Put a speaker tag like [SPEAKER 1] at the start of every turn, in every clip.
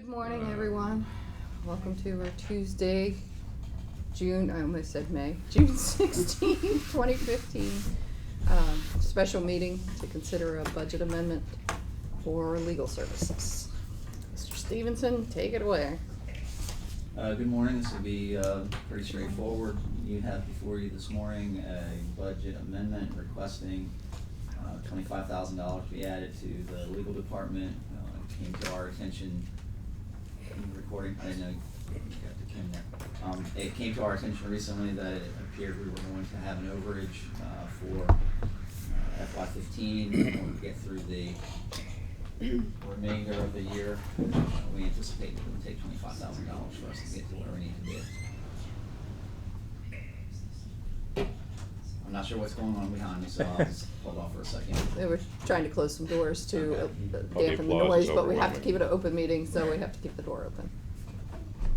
[SPEAKER 1] Good morning, everyone. Welcome to our Tuesday, June 16, 2015 special meeting to consider a budget amendment for legal services. Mr. Stevenson, take it away.
[SPEAKER 2] Good morning. This will be pretty straightforward. You have before you this morning a budget amendment requesting $25,000 be added to the legal department. It came to our attention in the recording. I didn't know you got the Kim there. It came to our attention recently that it appeared we were going to have an overage for FY15 in order to get through the remainder of the year. We anticipate that it would take $25,000 for us to get to where we need to be. I'm not sure what's going on behind me, so I'll just hold off for a second.
[SPEAKER 1] They were trying to close some doors to
[SPEAKER 2] Okay.
[SPEAKER 1] dampen the noise, but we have to keep it an open meeting, so we have to keep the door open.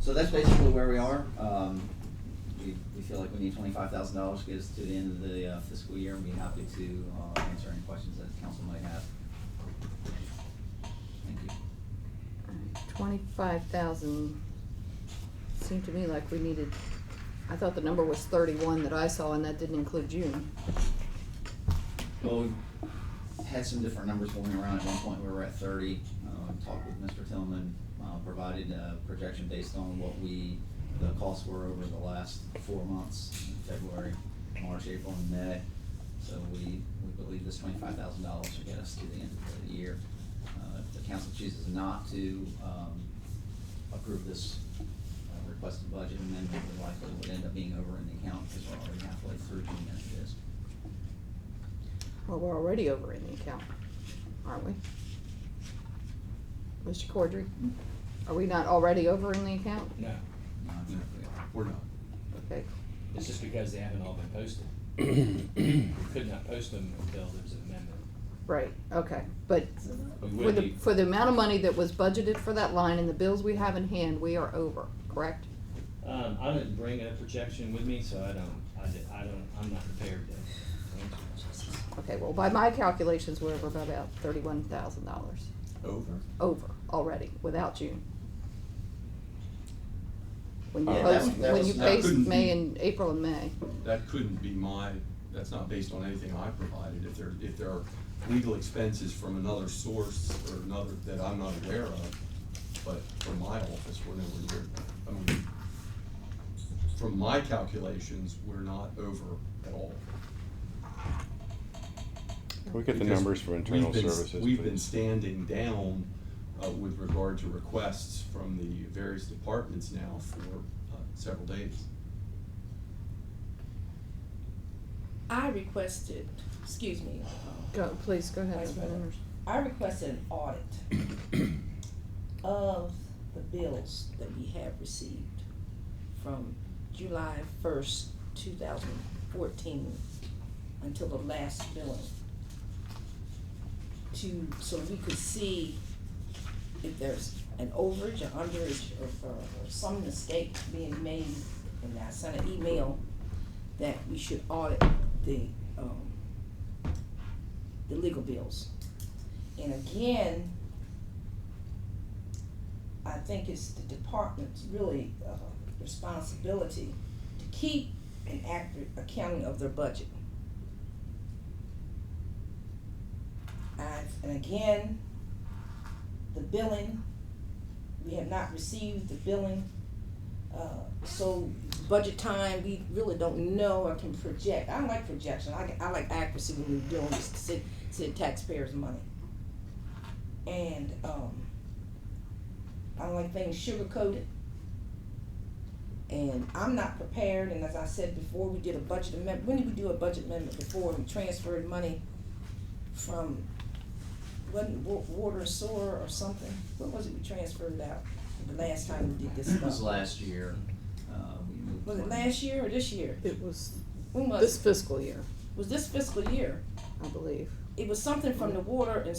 [SPEAKER 2] So that's basically where we are. We feel like we need $25,000 to get us to the end of the fiscal year, and be happy to answer any questions that the council might have. Thank you.
[SPEAKER 1] 25,000 seemed to me like we needed. I thought the number was 31 that I saw, and that didn't include June.
[SPEAKER 2] Well, we had some different numbers going around. At one point, we were at 30. Talked with Mr. Tillman, provided a projection based on what the costs were over the last 4 months, February, March, April, and May. So we believe this $25,000 should get us to the end of the year. If the council chooses not to approve this requested budget amendment, we likely would end up being over in the account because we're already halfway through June as it is.
[SPEAKER 1] Well, we're already over in the account, aren't we? Mr. Cordry, are we not already over in the account?
[SPEAKER 3] No,
[SPEAKER 4] We're not.
[SPEAKER 1] Okay.
[SPEAKER 3] it's just because they haven't all been posted. We could not post them until there's an amendment.
[SPEAKER 1] Right, okay, but
[SPEAKER 3] We
[SPEAKER 1] for
[SPEAKER 3] would
[SPEAKER 1] the,
[SPEAKER 3] be,
[SPEAKER 1] for the amount of money that was budgeted for that line and the bills we have in hand, we are over, correct?
[SPEAKER 3] I didn't bring a projection with me, so I'm not prepared to answer.
[SPEAKER 1] Okay, well, by my calculations, we're over by about $31,000. Over, already, without June. When you post, when you paste May and April and May.
[SPEAKER 4] That couldn't be that's not based on anything I provided. If there are legal expenses from another source or another that I'm not aware of, but from my office, we're nowhere near. I mean, from my calculations, we're not over at all.
[SPEAKER 5] Can we get the numbers for internal services,
[SPEAKER 4] We've been
[SPEAKER 5] please?
[SPEAKER 4] standing down with regard to requests from the various departments now for several days.
[SPEAKER 6] I requested, excuse me.
[SPEAKER 1] Please, go ahead.
[SPEAKER 6] Vice President. I requested an audit of the bills that we have received from July 1st, 2014 until the last billing, so we could see if there's an overage or underage or some mistake being made. And I sent an email that we should audit the legal bills. And again, I think it's the department's really responsibility to keep an accurate accounting of their budget. And again, the billing, we have not received the billing. So budget time, we really don't know or can project. I don't like projection. I like accuracy when we're doing this to save taxpayers' money. And I don't like things sugar-coated. And I'm not prepared, and as I said before, we did a budget amendment. When did we do a budget amendment before? We transferred money from, wasn't water and sewer or something? What was it we transferred out the last time we did this stuff?
[SPEAKER 2] It was last year.
[SPEAKER 6] Was it last year or this year?
[SPEAKER 1] It was
[SPEAKER 6] When was
[SPEAKER 1] this
[SPEAKER 6] it?
[SPEAKER 1] fiscal year,
[SPEAKER 6] Was this fiscal year?
[SPEAKER 1] I believe.
[SPEAKER 6] It was something from the water and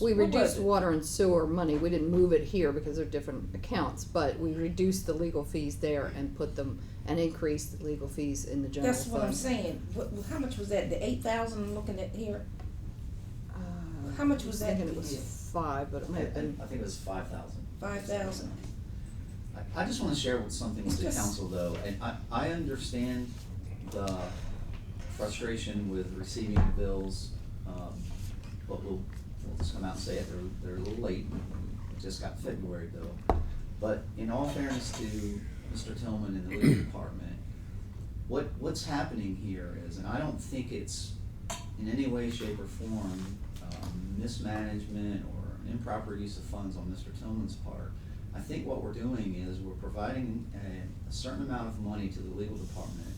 [SPEAKER 1] We
[SPEAKER 6] what was
[SPEAKER 1] reduced
[SPEAKER 6] it?
[SPEAKER 1] water and sewer money. We didn't move it here because they're different accounts, but we reduced the legal fees there and put them, and increased the legal fees in the general fund.
[SPEAKER 6] That's what I'm saying. How much was that? The 8,000 I'm looking at here? How much was that?
[SPEAKER 1] I was thinking it was 5, but it might have been
[SPEAKER 2] I think it was 5,000.
[SPEAKER 6] 5,000.
[SPEAKER 2] I just wanna share with something with the
[SPEAKER 6] It's just-
[SPEAKER 2] council though, and I understand the frustration with receiving bills, but we'll just come out and say it, they're a little late, we just got February bill. But in all fairness to Mr. Tillman and the legal department, what's happening here is, and I don't think it's in any way, shape, or form, mismanagement or an improper use of funds on Mr. Tillman's part. I think what we're doing is we're providing a certain amount of money to the legal department,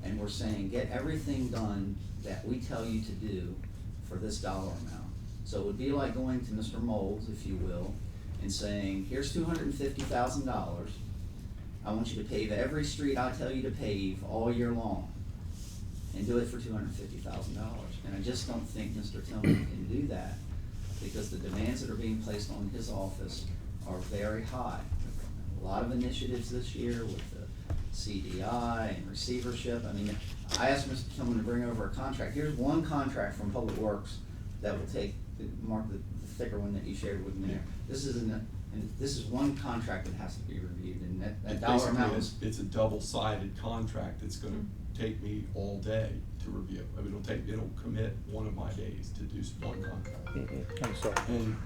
[SPEAKER 2] and we're saying, get everything done that we tell you to do for this dollar amount. So it would be like going to Mr. Moles, if you will, and saying, here's $250,000. I want you to pave every street I tell you to pave all year long, and do it for $250,000. And I just don't think Mr. Tillman can do that, because the demands that are being placed on his office are very high. A lot of initiatives this year with the CDI and receivership. I mean, I asked Mr. Tillman to bring over a contract. Here's one contract from Public Works that will take, Mark, the thicker one that you shared with me. This is one contract that has to be reviewed, and that dollar amount is.
[SPEAKER 4] It's a double-sided contract that's gonna take me all day to review. I mean, it'll commit one of my days to do one contract.
[SPEAKER 5] I'm sorry.
[SPEAKER 4] And,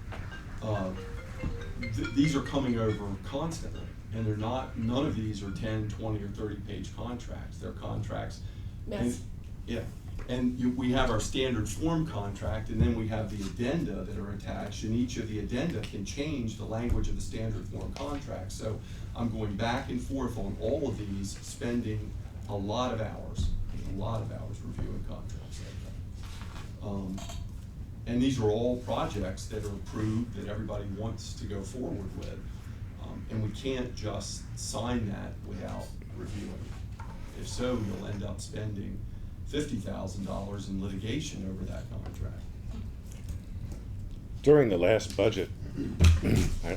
[SPEAKER 4] these are coming over constantly, and none of these are 10, 20, or 30-page contracts. They're contracts.
[SPEAKER 6] Yes.
[SPEAKER 4] Yeah, and we have our standard form contract, and then we have the addenda that are attached, and each of the addenda can change the language of the standard form contract. So I'm going back and forth on all of these, spending a lot of hours reviewing contracts like that. And these are all projects that are approved, that everybody wants to go forward with. And we can't just sign that without reviewing it. If so, you'll end up spending $50,000 in litigation over that contract.
[SPEAKER 5] During the last budget,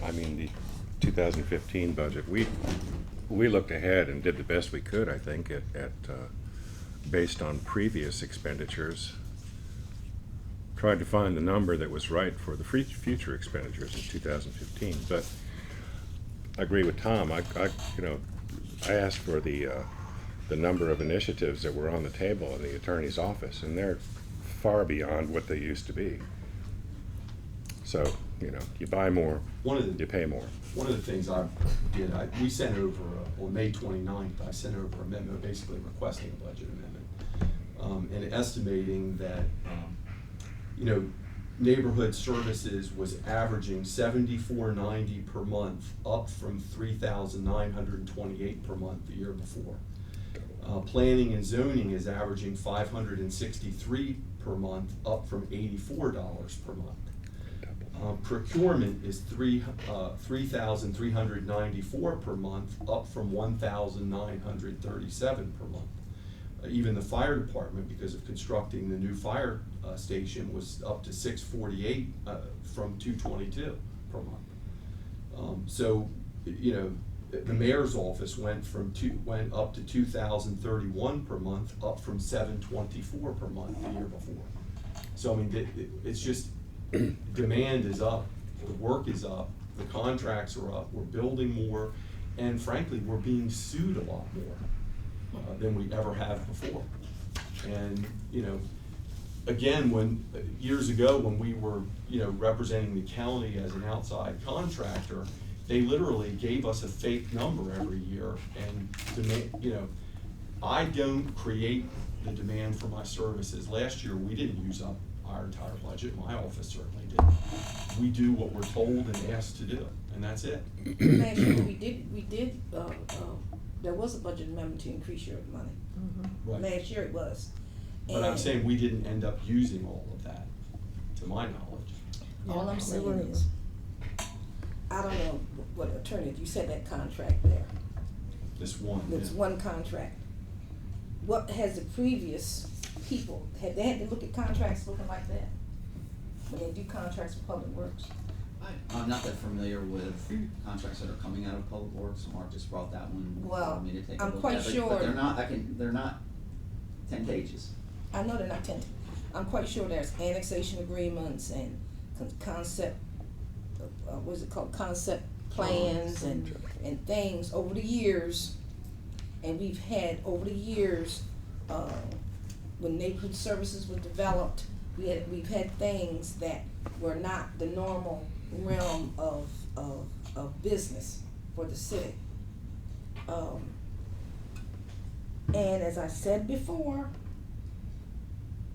[SPEAKER 5] I mean the 2015 budget, we looked ahead and did the best we could, I think, at based on previous expenditures, tried to find the number that was right for the future expenditures in 2015. But I agree with Tom. I asked for the number of initiatives that were on the table in the attorney's office, and they're far beyond what they used to be. So, you buy more, you pay more.
[SPEAKER 4] One of the things I did, we sent over, on May 29th, I sent over a memo basically requesting a budget amendment, and estimating that, neighborhood services was averaging $74.90 per month, up from $3,928 per month the year before. Planning and zoning is averaging $563 per month, up from $84 per month. Procurement is $3,394 per month, up from $1,937 per month. Even the fire department, because of constructing the new fire station, was up to $648 from $222 per month. The mayor's office went up to $2,031 per month, up from $724 per month the year before. So I mean, it's just demand is up, the work is up, the contracts are up, we're building more, and frankly, we're being sued a lot more than we ever have before. And again, years ago when we were representing the county as an outside contractor, they literally gave us a fake number every year, and I don't create the demand for my services. Last year, we didn't use up our entire budget. My office certainly didn't. We do what we're told and asked to do, and that's it.
[SPEAKER 6] Last year, we did, there was a budget amendment to increase your money.
[SPEAKER 4] Right.
[SPEAKER 6] Last year it was.
[SPEAKER 4] But I'm saying we didn't end up using all of that, to my knowledge.
[SPEAKER 6] All I'm saying is, I don't know what attorney, you said that contract there.
[SPEAKER 4] This one.
[SPEAKER 6] It's
[SPEAKER 4] yeah.
[SPEAKER 6] one contract. What has the previous people, they had to look at contracts looking like that? When they do contracts with Public Works?
[SPEAKER 2] I'm not that familiar with contracts that are coming out of Public Works. Mark just brought that one
[SPEAKER 6] Well,
[SPEAKER 2] for me to take a
[SPEAKER 6] I'm
[SPEAKER 2] look
[SPEAKER 6] quite
[SPEAKER 2] at,
[SPEAKER 6] sure-
[SPEAKER 2] but they're not 10 pages.
[SPEAKER 6] I know they're not tentative. I'm quite sure there's annexation agreements and concept, what is it called, concept plans and things over the years. And we've had, over the years, when neighborhood services were developed, we've had things that were not the normal realm of business for the city. And as I said before,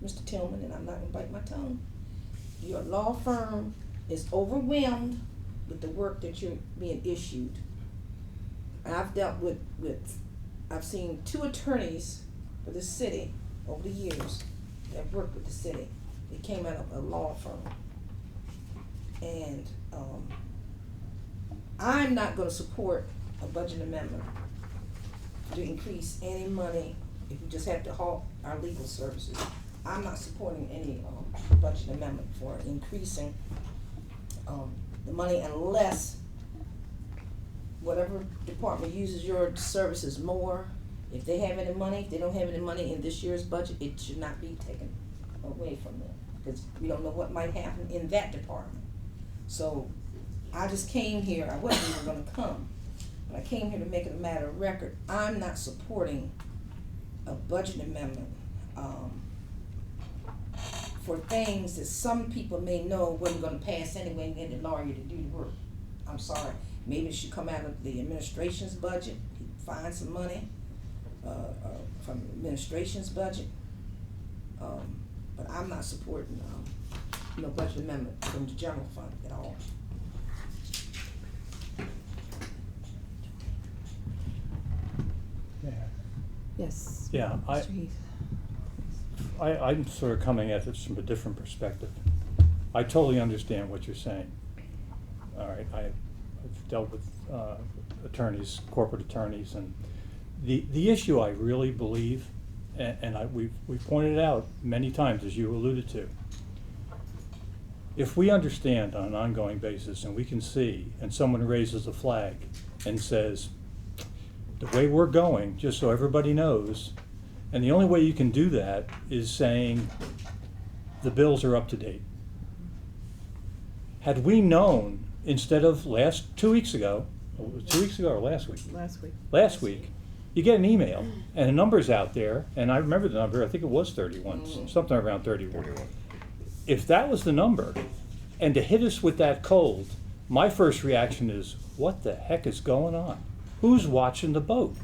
[SPEAKER 6] Mr. Tillman, and I'm not gonna bite my tongue, your law firm is overwhelmed with the work that you're being issued. And I've dealt with I've seen 2 attorneys for the city over the years that worked with the city. They came out of a law firm. And I'm not gonna support a budget amendment to increase any money if we just have to halt our legal services. I'm not supporting any budget amendment for increasing the money unless whatever department uses your services more, if they have any money, if they don't have any money in this year's budget, it should not be taken away from them, because we don't know what might happen in that department. So I just came here, I wasn't even gonna come, but I came here to make it a matter of record. I'm not supporting a budget amendment for things that some people may know wasn't gonna pass anyway and get the lawyer to do the work. I'm sorry, maybe it should come out of the administration's budget, find some money from the administration's budget. But I'm not supporting no budget amendment from the general fund at all.
[SPEAKER 1] Yes.
[SPEAKER 7] Yeah,
[SPEAKER 1] Mr. Heath.
[SPEAKER 7] I'm sort of coming at this from a different perspective. I totally understand what you're saying. All right, I've dealt with attorneys, corporate attorneys, and the issue I really believe, and we've pointed it out many times, as you alluded to, if we understand on an ongoing basis and we can see, and someone raises a flag and says, the way we're going, just so everybody knows, and the only way you can do that is saying the bills are up to date. Had we known, instead of 2 weeks ago, 2 weeks ago or last week? Last week, you get an email and a number's out there, and I remember the number, I think it was 31, something around 31. If that was the number, and to hit us with that cold, my first reaction is, what the heck is going on? Who's watching the boat?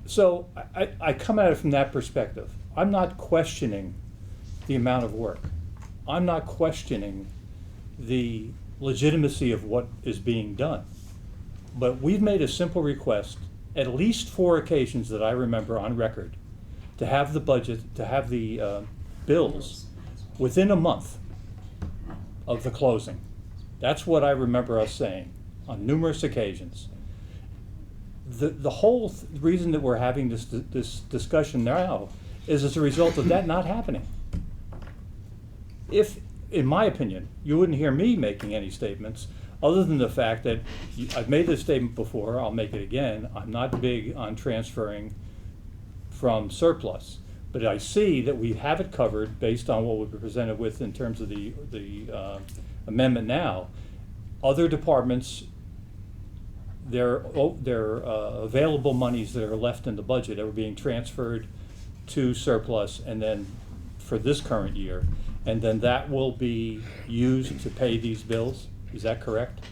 [SPEAKER 7] So I come at it from that perspective. I'm not questioning the amount of work. I'm not questioning the legitimacy of what is being done. But we've made a simple request, at least 4 occasions that I remember on record, to have the budget, to have the bills within a month of the closing. That's what I remember us saying on numerous occasions. The whole reason that we're having this discussion now is as a result of that not happening. If, in my opinion, you wouldn't hear me making any statements other than the fact that I've made this statement before, I'll make it again, I'm not big on transferring from surplus. But I see that we have it covered based on what we've presented with in terms of the amendment now. Other departments, their available monies that are left in the budget are being transferred to surplus, and then for this current year, and then that will be used to pay these bills. Is that correct?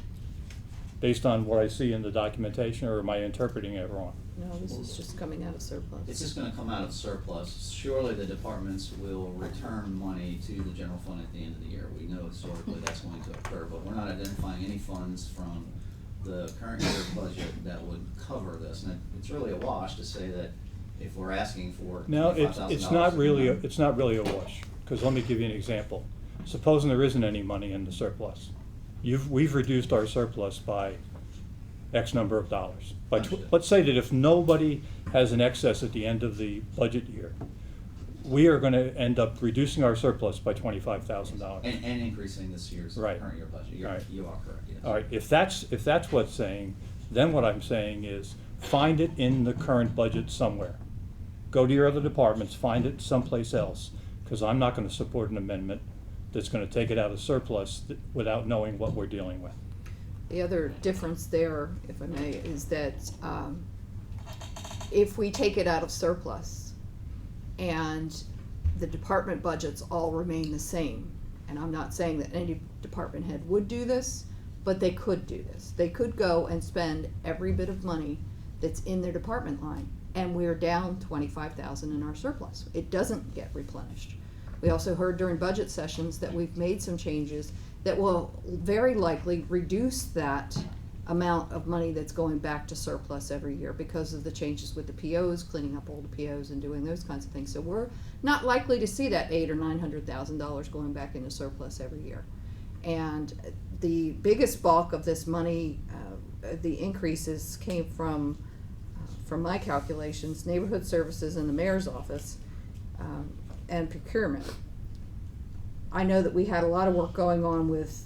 [SPEAKER 7] Based on what I see in the documentation, or am I interpreting it wrong?
[SPEAKER 1] No, this is just coming out of surplus.
[SPEAKER 2] It's just gonna come out of surplus. Surely the departments will return money to the general fund at the end of the year. We know historically that's going to occur, but we're not identifying any funds from the current year budget that would cover this. And it's really a wash to say that if we're asking for
[SPEAKER 7] No,
[SPEAKER 2] $25,000.
[SPEAKER 7] it's not really a wash, because let me give you an example. Supposing there isn't any money in the surplus. We've reduced our surplus by X number of dollars. Let's say that if nobody has an excess at the end of the budget year, we are gonna end up reducing our surplus by $25,000.
[SPEAKER 2] And increasing this year's
[SPEAKER 7] Right.
[SPEAKER 2] current year budget.
[SPEAKER 7] Right.
[SPEAKER 2] You are correct, yes.
[SPEAKER 7] All right, if that's what's saying, then what I'm saying is, find it in the current budget somewhere. Go to your other departments, find it someplace else, because I'm not gonna support an amendment that's gonna take it out of surplus without knowing what we're dealing with.
[SPEAKER 1] The other difference there, if I may, is that if we take it out of surplus and the department budgets all remain the same, and I'm not saying that any department head would do this, but they could do this. They could go and spend every bit of money that's in their department line, and we're down $25,000 in our surplus. It doesn't get replenished. We also heard during budget sessions that we've made some changes that will very likely reduce that amount of money that's going back to surplus every year because of the changes with the POs, cleaning up old POs and doing those kinds of things. So we're not likely to see that $800,000 or $900,000 going back into surplus every year. And the biggest bulk of this money, the increases came from my calculations, neighborhood services in the mayor's office, and procurement. I know that we had a lot of work going on with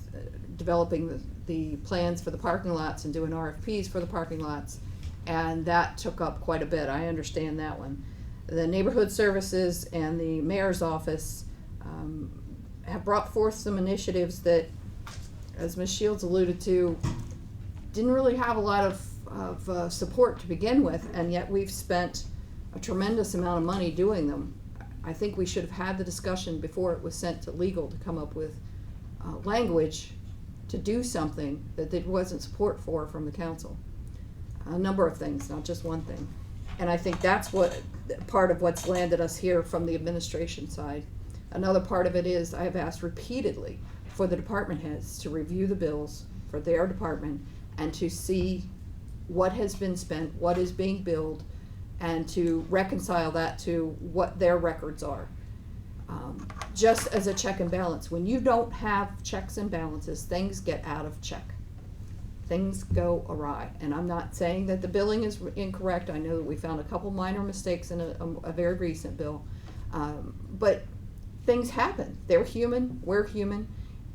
[SPEAKER 1] developing the plans for the parking lots and doing RFPs for the parking lots, and that took up quite a bit. I understand that one. The neighborhood services and the mayor's office have brought forth some initiatives that, as Ms. Shields alluded to, didn't really have a lot of support to begin with, and yet we've spent a tremendous amount of money doing them. I think we should have had the discussion before it was sent to legal to come up with language to do something that there wasn't support for from the council. A number of things, not just one thing. And I think that's what part of what's landed us here from the administration side. Another part of it is I have asked repeatedly for the department heads to review the bills for their department and to see what has been spent, what is being billed, and to reconcile that to what their records are. Just as a check and balance, when you don't have checks and balances, things get out of check. Things go awry. And I'm not saying that the billing is incorrect. I know that we found a couple minor mistakes in a very recent bill. But things happen. They're human, we're human,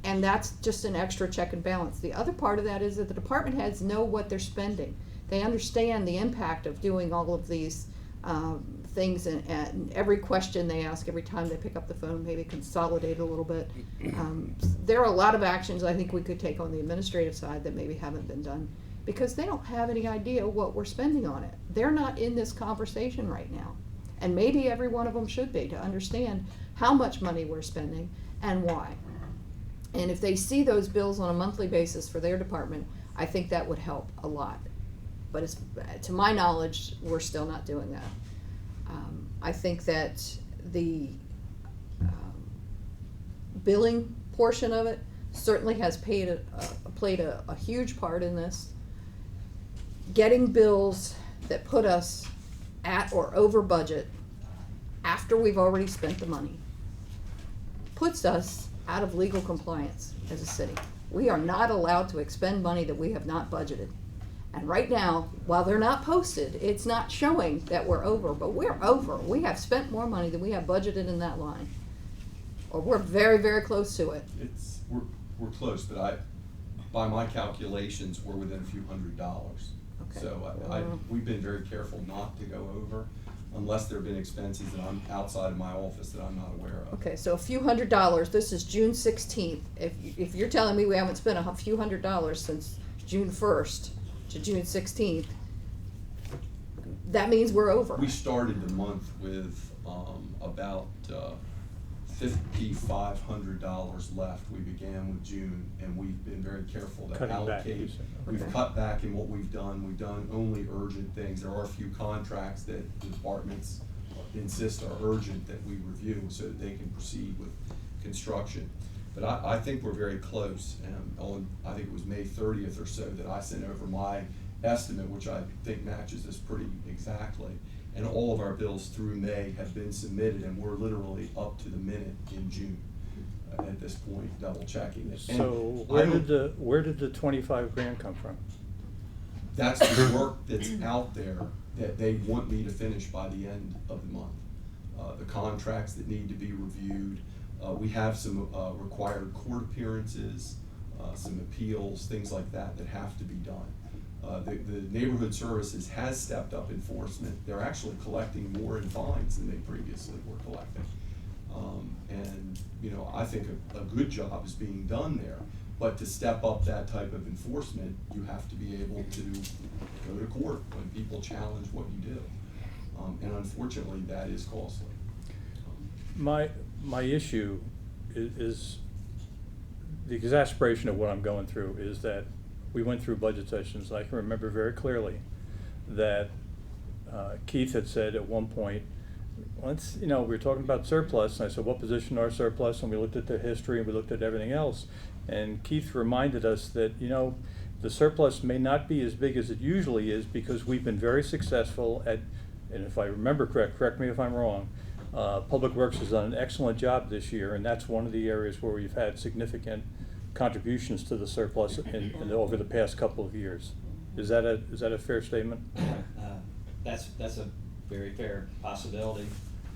[SPEAKER 1] and that's just an extra check and balance. The other part of that is that the department heads know what they're spending. They understand the impact of doing all of these things, and every question they ask every time they pick up the phone, maybe consolidate a little bit. There are a lot of actions I think we could take on the administrative side that maybe haven't been done because they don't have any idea what we're spending on it. They're not in this conversation right now. And maybe every one of them should be, to understand how much money we're spending and why. And if they see those bills on a monthly basis for their department, I think that would help a lot. But it's, to my knowledge, we're still not doing that. I think that the billing portion of it certainly has played a huge part in this. Getting bills that put us at or over budget after we've already spent the money puts us out of legal compliance as a city. We are not allowed to expend money that we have not budgeted. And right now, while they're not posted, it's not showing that we're over, but we're over. We have spent more money than we have budgeted in that line. Or we're very, very close to it.
[SPEAKER 4] We're close, but by my calculations, we're within a few $100s.
[SPEAKER 1] Okay.
[SPEAKER 4] So we've been very careful not to go over unless there have been expenses that I'm outside of my office that I'm not aware of.
[SPEAKER 1] Okay, so a few $100s. This is June 16th. If you're telling me we haven't spent a few $100s since June 1st to June 16th, that means we're over.
[SPEAKER 4] We started the month with about $5,500 left. We began with June, and we've been very careful to
[SPEAKER 7] Cutting back,
[SPEAKER 4] allocate.
[SPEAKER 7] you said.
[SPEAKER 4] We've
[SPEAKER 7] Okay.
[SPEAKER 4] cut back in what we've done. We've done only urgent things. There are a few contracts that the departments insist are urgent that we review so that they can proceed with construction. But I think we're very close. I think it was May 30th or so that I sent over my estimate, which I think matches this pretty exactly. And all of our bills through May have been submitted, and we're literally up to the minute in June at this point, double checking it.
[SPEAKER 7] So
[SPEAKER 4] And
[SPEAKER 7] where did the 25 grand come from?
[SPEAKER 4] that's the work that's out there that they want me to finish by the end of the month. The contracts that need to be reviewed. We have some required court appearances, some appeals, things like that have to be done. The neighborhood services has stepped up enforcement. They're actually collecting more in fines than they previously were collecting. And I think a good job is being done there. But to step up that type of enforcement, you have to be able to go to court when people challenge what you do. And unfortunately, that is costly.
[SPEAKER 7] My issue is the exasperation of what I'm going through is that we went through budget sessions. I can remember very clearly that Keith had said at one point, we were talking about surplus, and I said, what position are surplus? And we looked at the history and we looked at everything else. And Keith reminded us that, the surplus may not be as big as it usually is because we've been very successful at, and if I remember correct me if I'm wrong, Public Works has done an excellent job this year, and that's one of the areas where we've had significant contributions to the surplus over the past couple of years. Is that a fair statement?
[SPEAKER 3] That's a very fair possibility.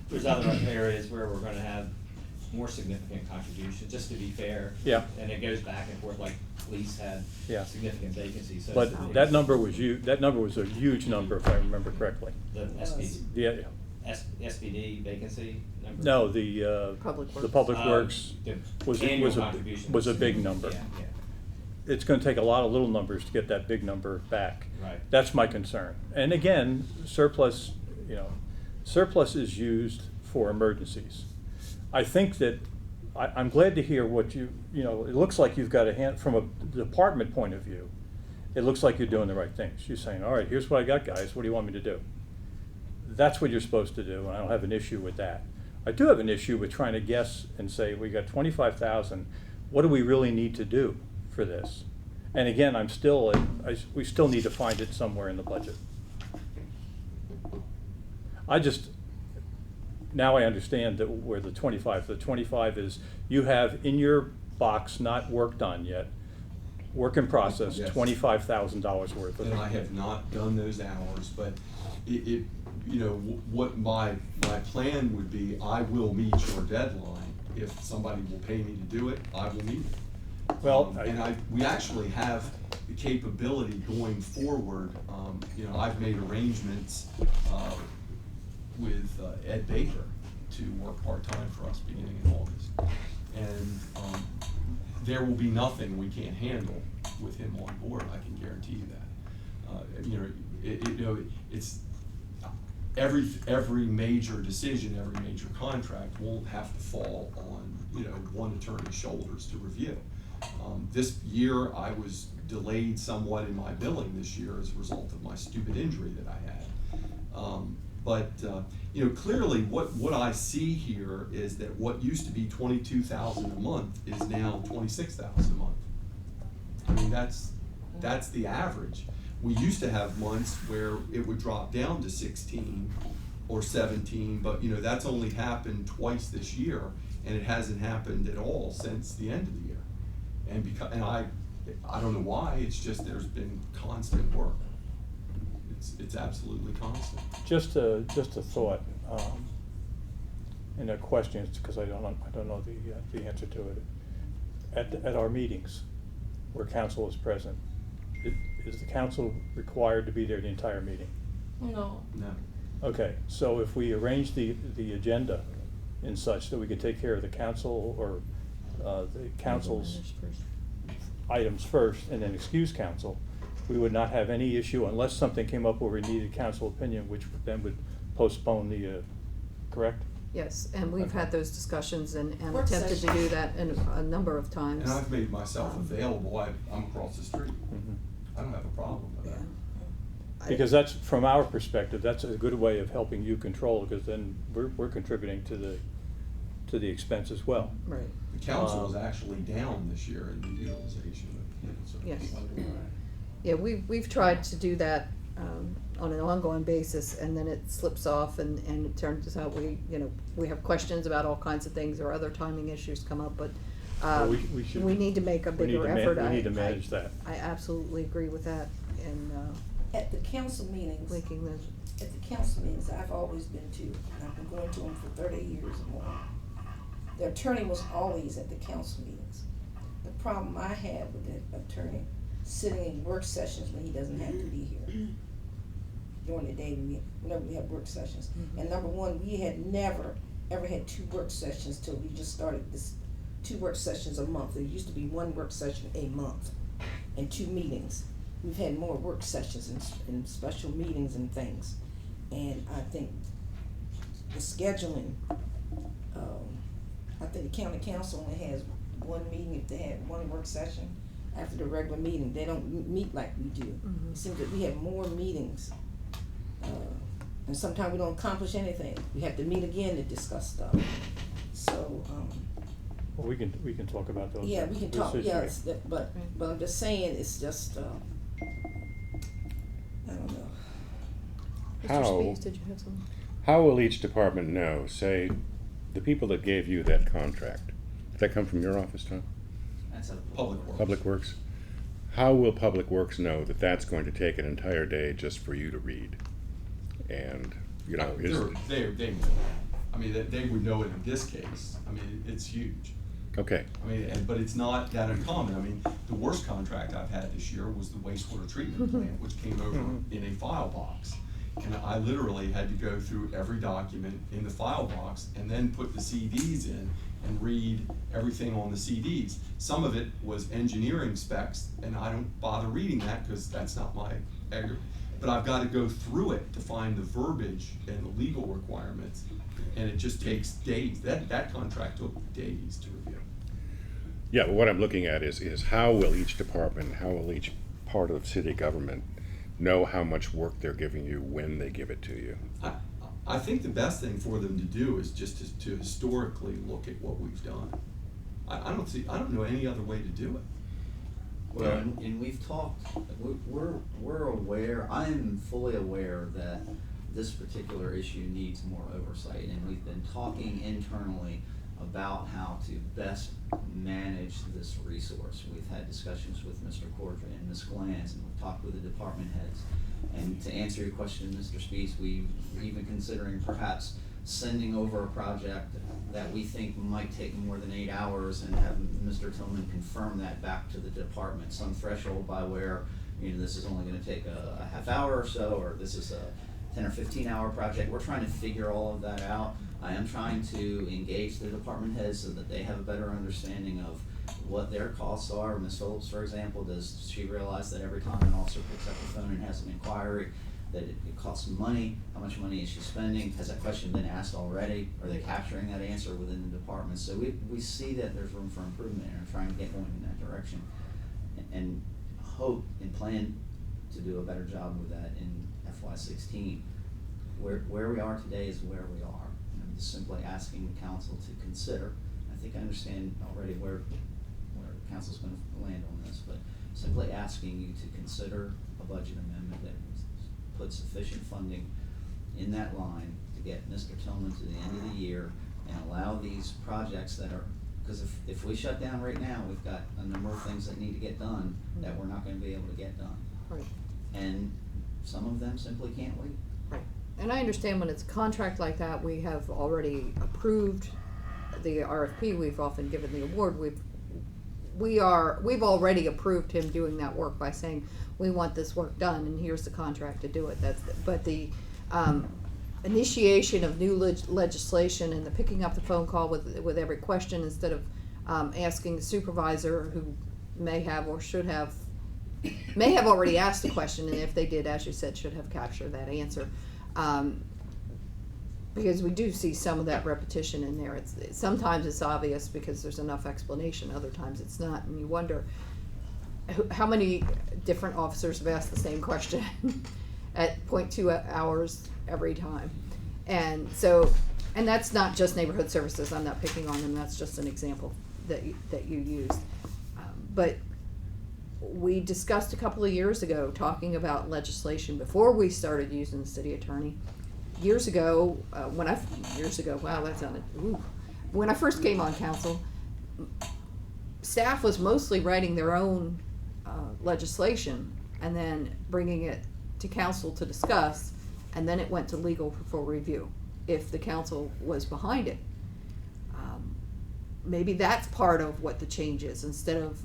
[SPEAKER 3] There's other areas where we're gonna have more significant contributions, just to be fair.
[SPEAKER 7] Yeah.
[SPEAKER 3] And it goes back and forth, like police had
[SPEAKER 7] Yeah.
[SPEAKER 3] significant vacancies. So
[SPEAKER 7] But that number was a huge number, if I remember correctly.
[SPEAKER 3] The SPD vacancy number?
[SPEAKER 7] No, the
[SPEAKER 1] Public
[SPEAKER 7] the Public Works
[SPEAKER 3] The
[SPEAKER 7] was
[SPEAKER 3] annual contribution
[SPEAKER 7] was a big number.
[SPEAKER 3] Yeah.
[SPEAKER 7] It's gonna take a lot of little numbers to get that big number back.
[SPEAKER 3] Right.
[SPEAKER 7] That's my concern. And again, surplus is used for emergencies. I think that, I'm glad to hear what it looks like you've got a hand, from a department point of view, it looks like you're doing the right things. You're saying, all right, here's what I got, guys, what do you want me to do? That's what you're supposed to do, and I don't have an issue with that. I do have an issue with trying to guess and say, we got 25,000, what do we really need to do for this? And again, we still need to find it somewhere in the budget. Now I understand that where the 25 is, you have in your box, not worked on yet, work in process,
[SPEAKER 4] Yes.
[SPEAKER 7] $25,000 worth of it.
[SPEAKER 4] And I have not done those hours, but what my plan would be, I will meet your deadline. If somebody will pay me to do it, I will meet it.
[SPEAKER 7] Well,
[SPEAKER 4] We actually have the capability going forward. I've made arrangements with Ed Baker to work part-time for us beginning in August. And there will be nothing we can't handle with him on board, I can guarantee you that. It's every major decision, every major contract won't have to fall on, one attorney's shoulders to review. This year, I was delayed somewhat in my billing this year as a result of my stupid injury that I had. But clearly what I see here is that what used to be $22,000 a month is now $26,000 a month. I mean, that's the average. We used to have months where it would drop down to 16 or 17, but that's only happened twice this year, and it hasn't happened at all since the end of the year. And I don't know why, it's just there's been constant work. It's absolutely constant.
[SPEAKER 7] Just a thought, and a question, because I don't know the answer to it. At our meetings, where council is present, is the council required to be there the entire meeting?
[SPEAKER 6] No.
[SPEAKER 4] No.
[SPEAKER 7] Okay, so if we arrange the agenda in such that we could take care of the council or the council's items first and then excuse council, we would not have any issue unless something came up where we needed council opinion, which then would postpone the, correct?
[SPEAKER 1] Yes, and we've
[SPEAKER 7] Okay.
[SPEAKER 1] had those discussions and
[SPEAKER 6] Work
[SPEAKER 1] attempted to do
[SPEAKER 6] sessions.
[SPEAKER 1] that a number of times.
[SPEAKER 4] And I've made myself available. I'm across the street.
[SPEAKER 7] Mhm.
[SPEAKER 4] I don't have a problem with
[SPEAKER 1] Yeah.
[SPEAKER 4] that.
[SPEAKER 7] Because that's, from our perspective, that's a good way of helping you control, because then we're contributing to the expense as well.
[SPEAKER 1] Right,
[SPEAKER 4] The council is actually down this year in the utilization of service.
[SPEAKER 1] yes. Yeah, we've tried to do that on an ongoing basis, and then it slips off, and it turns out we have questions about all kinds of things, or other timing issues come up, but
[SPEAKER 7] Well, we should-
[SPEAKER 1] we need to make a
[SPEAKER 7] we need
[SPEAKER 1] bigger
[SPEAKER 7] to
[SPEAKER 1] effort.
[SPEAKER 7] we need to manage that.
[SPEAKER 1] I absolutely agree with that, and
[SPEAKER 6] At the council meetings,
[SPEAKER 1] making the,
[SPEAKER 6] at the council meetings I've always been to, and I've been going to them for 30 years or more, the attorney was always at the council meetings. The problem I had with the attorney sitting in work sessions when he doesn't have to be here during the day whenever we have work sessions.
[SPEAKER 1] Mhm.
[SPEAKER 6] And number one, we had never, ever had 2 work sessions till we just started this 2 work sessions a month. There used to be 1 work session a month and 2 meetings. We've had more work sessions and special meetings and things. And I think the scheduling, I think the county council only has 1 meeting if they had 1 work session after the regular meeting. They don't meet like we do. It seems that we have more meetings. And sometimes we don't accomplish anything. We have to meet again to discuss stuff. So,
[SPEAKER 7] Well, we can talk about those.
[SPEAKER 6] yeah, we can talk,
[SPEAKER 7] those
[SPEAKER 6] yes,
[SPEAKER 7] issues.
[SPEAKER 6] but I'm just saying, it's just, I don't know.
[SPEAKER 5] How-
[SPEAKER 1] Mr. Spees, did you have something?
[SPEAKER 5] How will each department know, say, the people that gave you that contract? Did that come from your office, Tom?
[SPEAKER 2] That's a
[SPEAKER 4] Public Works.
[SPEAKER 5] Public Works? How will Public Works know that that's going to take an entire day just for you to read? And, you know, is,
[SPEAKER 4] They know. I mean, they would know it in this case. I mean, it's huge.
[SPEAKER 5] okay,
[SPEAKER 4] I mean, but it's not that uncommon. I mean, the worst contract I've had this year was the wastewater treatment plant, which came over in a file box. And I literally had to go through every document in the file box and then put the CDs in and read everything on the CDs. Some of it was engineering specs, and I don't bother reading that because that's not my area. But I've got to go through it to find the verbiage and the legal requirements, and it just takes days. That contract took days to review.
[SPEAKER 5] yeah, but what I'm looking at is how will each department, how will each part of city government know how much work they're giving you when they give it to you?
[SPEAKER 4] I think the best thing for them to do is just to historically look at what we've done. I don't know any other way to do it.
[SPEAKER 2] Well, and we've talked, we're aware, I am fully aware that this particular issue needs more oversight, and we've been talking internally about how to best manage this resource. We've had discussions with Mr. Cordray and Ms. Glantz, and we've talked with the department heads. And to answer your question, Mr. Spees, we're even considering perhaps sending over a project that we think might take more than 8 hours and have Mr. Tillman confirm that back to the department, some threshold by where, you know, this is only gonna take a half hour or so, or this is a 10 or 15 hour project. We're trying to figure all of that out. I am trying to engage the department heads so that they have a better understanding of what their costs are. Ms. Phillips, for example, does she realize that every time an officer picks up the phone and has an inquiry, that it costs money? How much money is she spending? Has that question been asked already? Are they capturing that answer within the department? So we see that there's room for improvement, and are trying to get going in that direction, and hope and plan to do a better job with that in FY16. Where we are today is where we are. I'm just simply asking the council to consider. I think I understand already where the council's gonna land on this, but simply asking you to consider a budget amendment that put sufficient funding in that line to get Mr. Tillman to the end of the year and allow these projects that are, because if we shut down right now, we've got a number of things that need to get done that we're not gonna be able to get done.
[SPEAKER 1] Right.
[SPEAKER 2] And some of them simply can't wait.
[SPEAKER 1] Right. And I understand when it's a contract like that, we have already approved the RFP, we've often given the award, we've already approved him doing that work by saying, we want this work done and here's the contract to do it. But the initiation of new legislation and the picking up the phone call with every question instead of asking the supervisor who may have or should have, may have already asked the question, and if they did, as you said, should have captured that answer. Because we do see some of that repetition in there. Sometimes it's obvious because there's enough explanation, other times it's not, and you wonder how many different officers have asked the same question at 0.2 hours every time. And so, and that's not just neighborhood services, I'm not picking on them, that's just an example that you used. But we discussed a couple of years ago talking about legislation before we started using the city attorney. Years ago, when I first came on council, staff was mostly writing their own legislation and then bringing it to council to discuss, and then it went to legal for review if the council was behind it. Maybe that's part of what the change is, instead of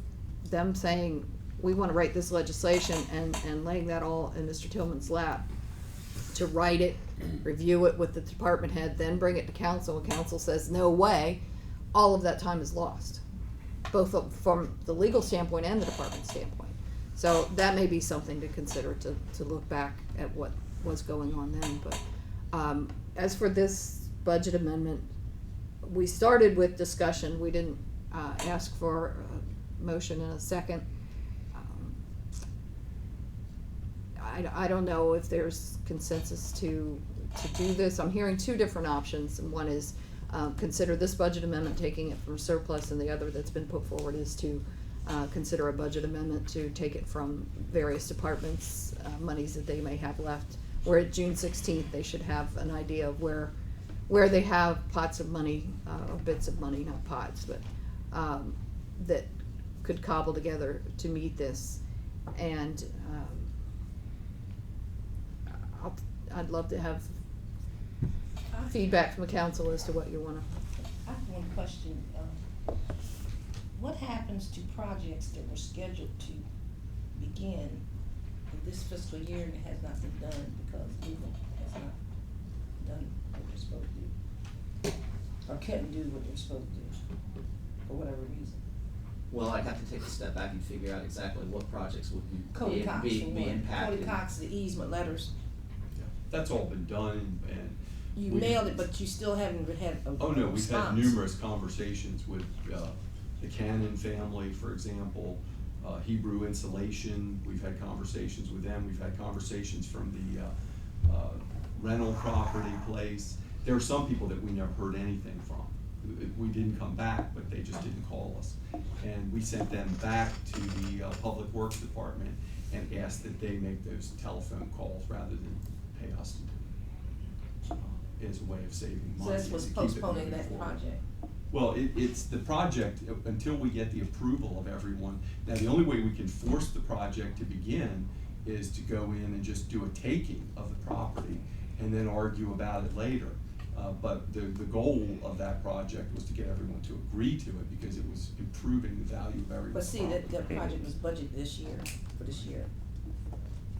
[SPEAKER 1] them saying, we want to write this legislation and laying that all in Mr. Tillman's lap to write it, review it with the department head, then bring it to council, and council says, no way, all of that time is lost. both from the legal standpoint and the department standpoint. So that may be something to consider, to look back at what was going on then. But as for this budget amendment, we started with discussion. We didn't ask for a motion in a second. I don't know if there's consensus to do this. I'm hearing two different options, and one is consider this budget amendment taking it from surplus, and the other that's been put forward is to consider a budget amendment to take it from various departments, monies that they may have left, where at June 16th they should have an idea of where they have pots of money, or bits of money, not pots, but that could cobble together to meet this. And I'd love to have feedback from the council as to what you wanna.
[SPEAKER 6] I have one question. What happens to projects that were scheduled to begin in this fiscal year and it has not been done because legal has not done what they're supposed to do? Or couldn't do what they're supposed to do, for whatever reason?
[SPEAKER 2] Well, I'd have to take a step back and figure out exactly what projects would
[SPEAKER 6] Cody Cox,
[SPEAKER 2] be
[SPEAKER 6] for one.
[SPEAKER 2] impacted.
[SPEAKER 6] Cody Cox, the easement letters,
[SPEAKER 4] Yeah, that's all been done, and.
[SPEAKER 6] you
[SPEAKER 4] we-
[SPEAKER 6] mailed it, but you still haven't had a response.
[SPEAKER 4] Oh, no, we've had numerous conversations with, the Cannon family, for example, Hebrew Insulation, we've had conversations with them, we've had conversations from the, rental property place. There are some people that we never heard anything from. We didn't come back, but they just didn't call us. And we sent them back to the, Public Works Department and asked that they make those telephone calls rather than pay us to do it. As a way of saving money.
[SPEAKER 6] So that's what's
[SPEAKER 4] to keep it
[SPEAKER 6] postponing
[SPEAKER 4] moving
[SPEAKER 6] that
[SPEAKER 4] forward.
[SPEAKER 6] project.
[SPEAKER 4] Well, it's the project, until we get the approval of everyone. Now, the only way we can force the project to begin is to go in and just do a taking of the property and then argue about it later. But the goal of that project was to get everyone to agree to it because it was improving the value of everyone's
[SPEAKER 6] But see,
[SPEAKER 4] property.
[SPEAKER 6] that project was budgeted this year, for this year.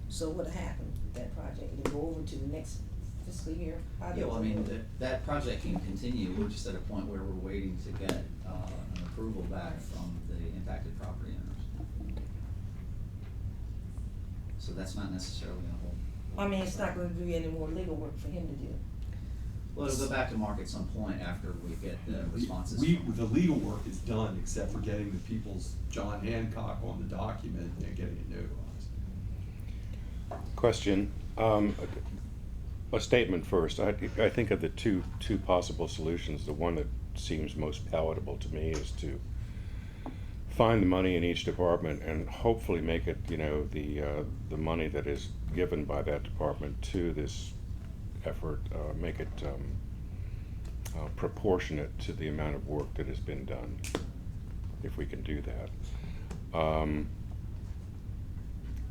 [SPEAKER 6] So what happened with that project? It'll go over to the next fiscal year? How
[SPEAKER 2] Yeah,
[SPEAKER 6] does
[SPEAKER 2] well, I
[SPEAKER 6] it
[SPEAKER 2] mean,
[SPEAKER 6] go?
[SPEAKER 2] that project can continue, we're just at a point where we're waiting to get, an approval back from the impacted property owners. So that's not necessarily gonna hold.
[SPEAKER 6] I mean, it's not gonna be any more legal work for him to do.
[SPEAKER 2] Well, it'll go back to Mark at some point after we get the responses. from-
[SPEAKER 4] The legal work is done, except for getting the people's John Hancock on the document and getting it notarized.
[SPEAKER 5] Question, a statement first. I think of the two possible solutions, the one that seems most palatable to me is to find the money in each department and hopefully make it, the money that is given by that department to this effort, make it proportionate to the amount of work that has been done, if we can do that.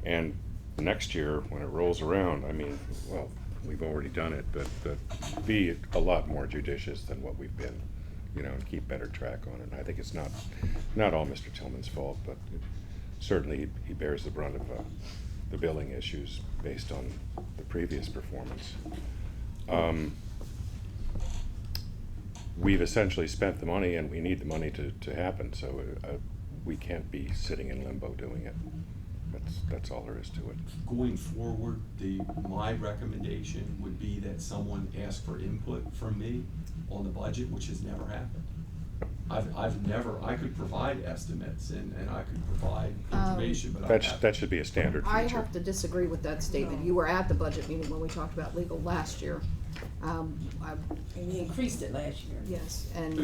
[SPEAKER 5] And next year, when it rolls around, we've already done it, but be a lot more judicious than what we've been, and keep better track on it. And I think it's not all Mr. Tillman's fault, but certainly he bears the brunt of the billing issues based on the previous performance. We've essentially spent the money and we need the money to happen, so we can't be sitting in limbo doing it. That's all there is to it.
[SPEAKER 4] Going forward, my recommendation would be that someone ask for input from me on the budget, which has never happened. I could provide estimates and I could provide information, but
[SPEAKER 5] That should be a standard feature.
[SPEAKER 1] I have to disagree with that statement. You were at the budget meeting when we talked about legal last year.
[SPEAKER 6] And we increased it last year.
[SPEAKER 1] Yes, and,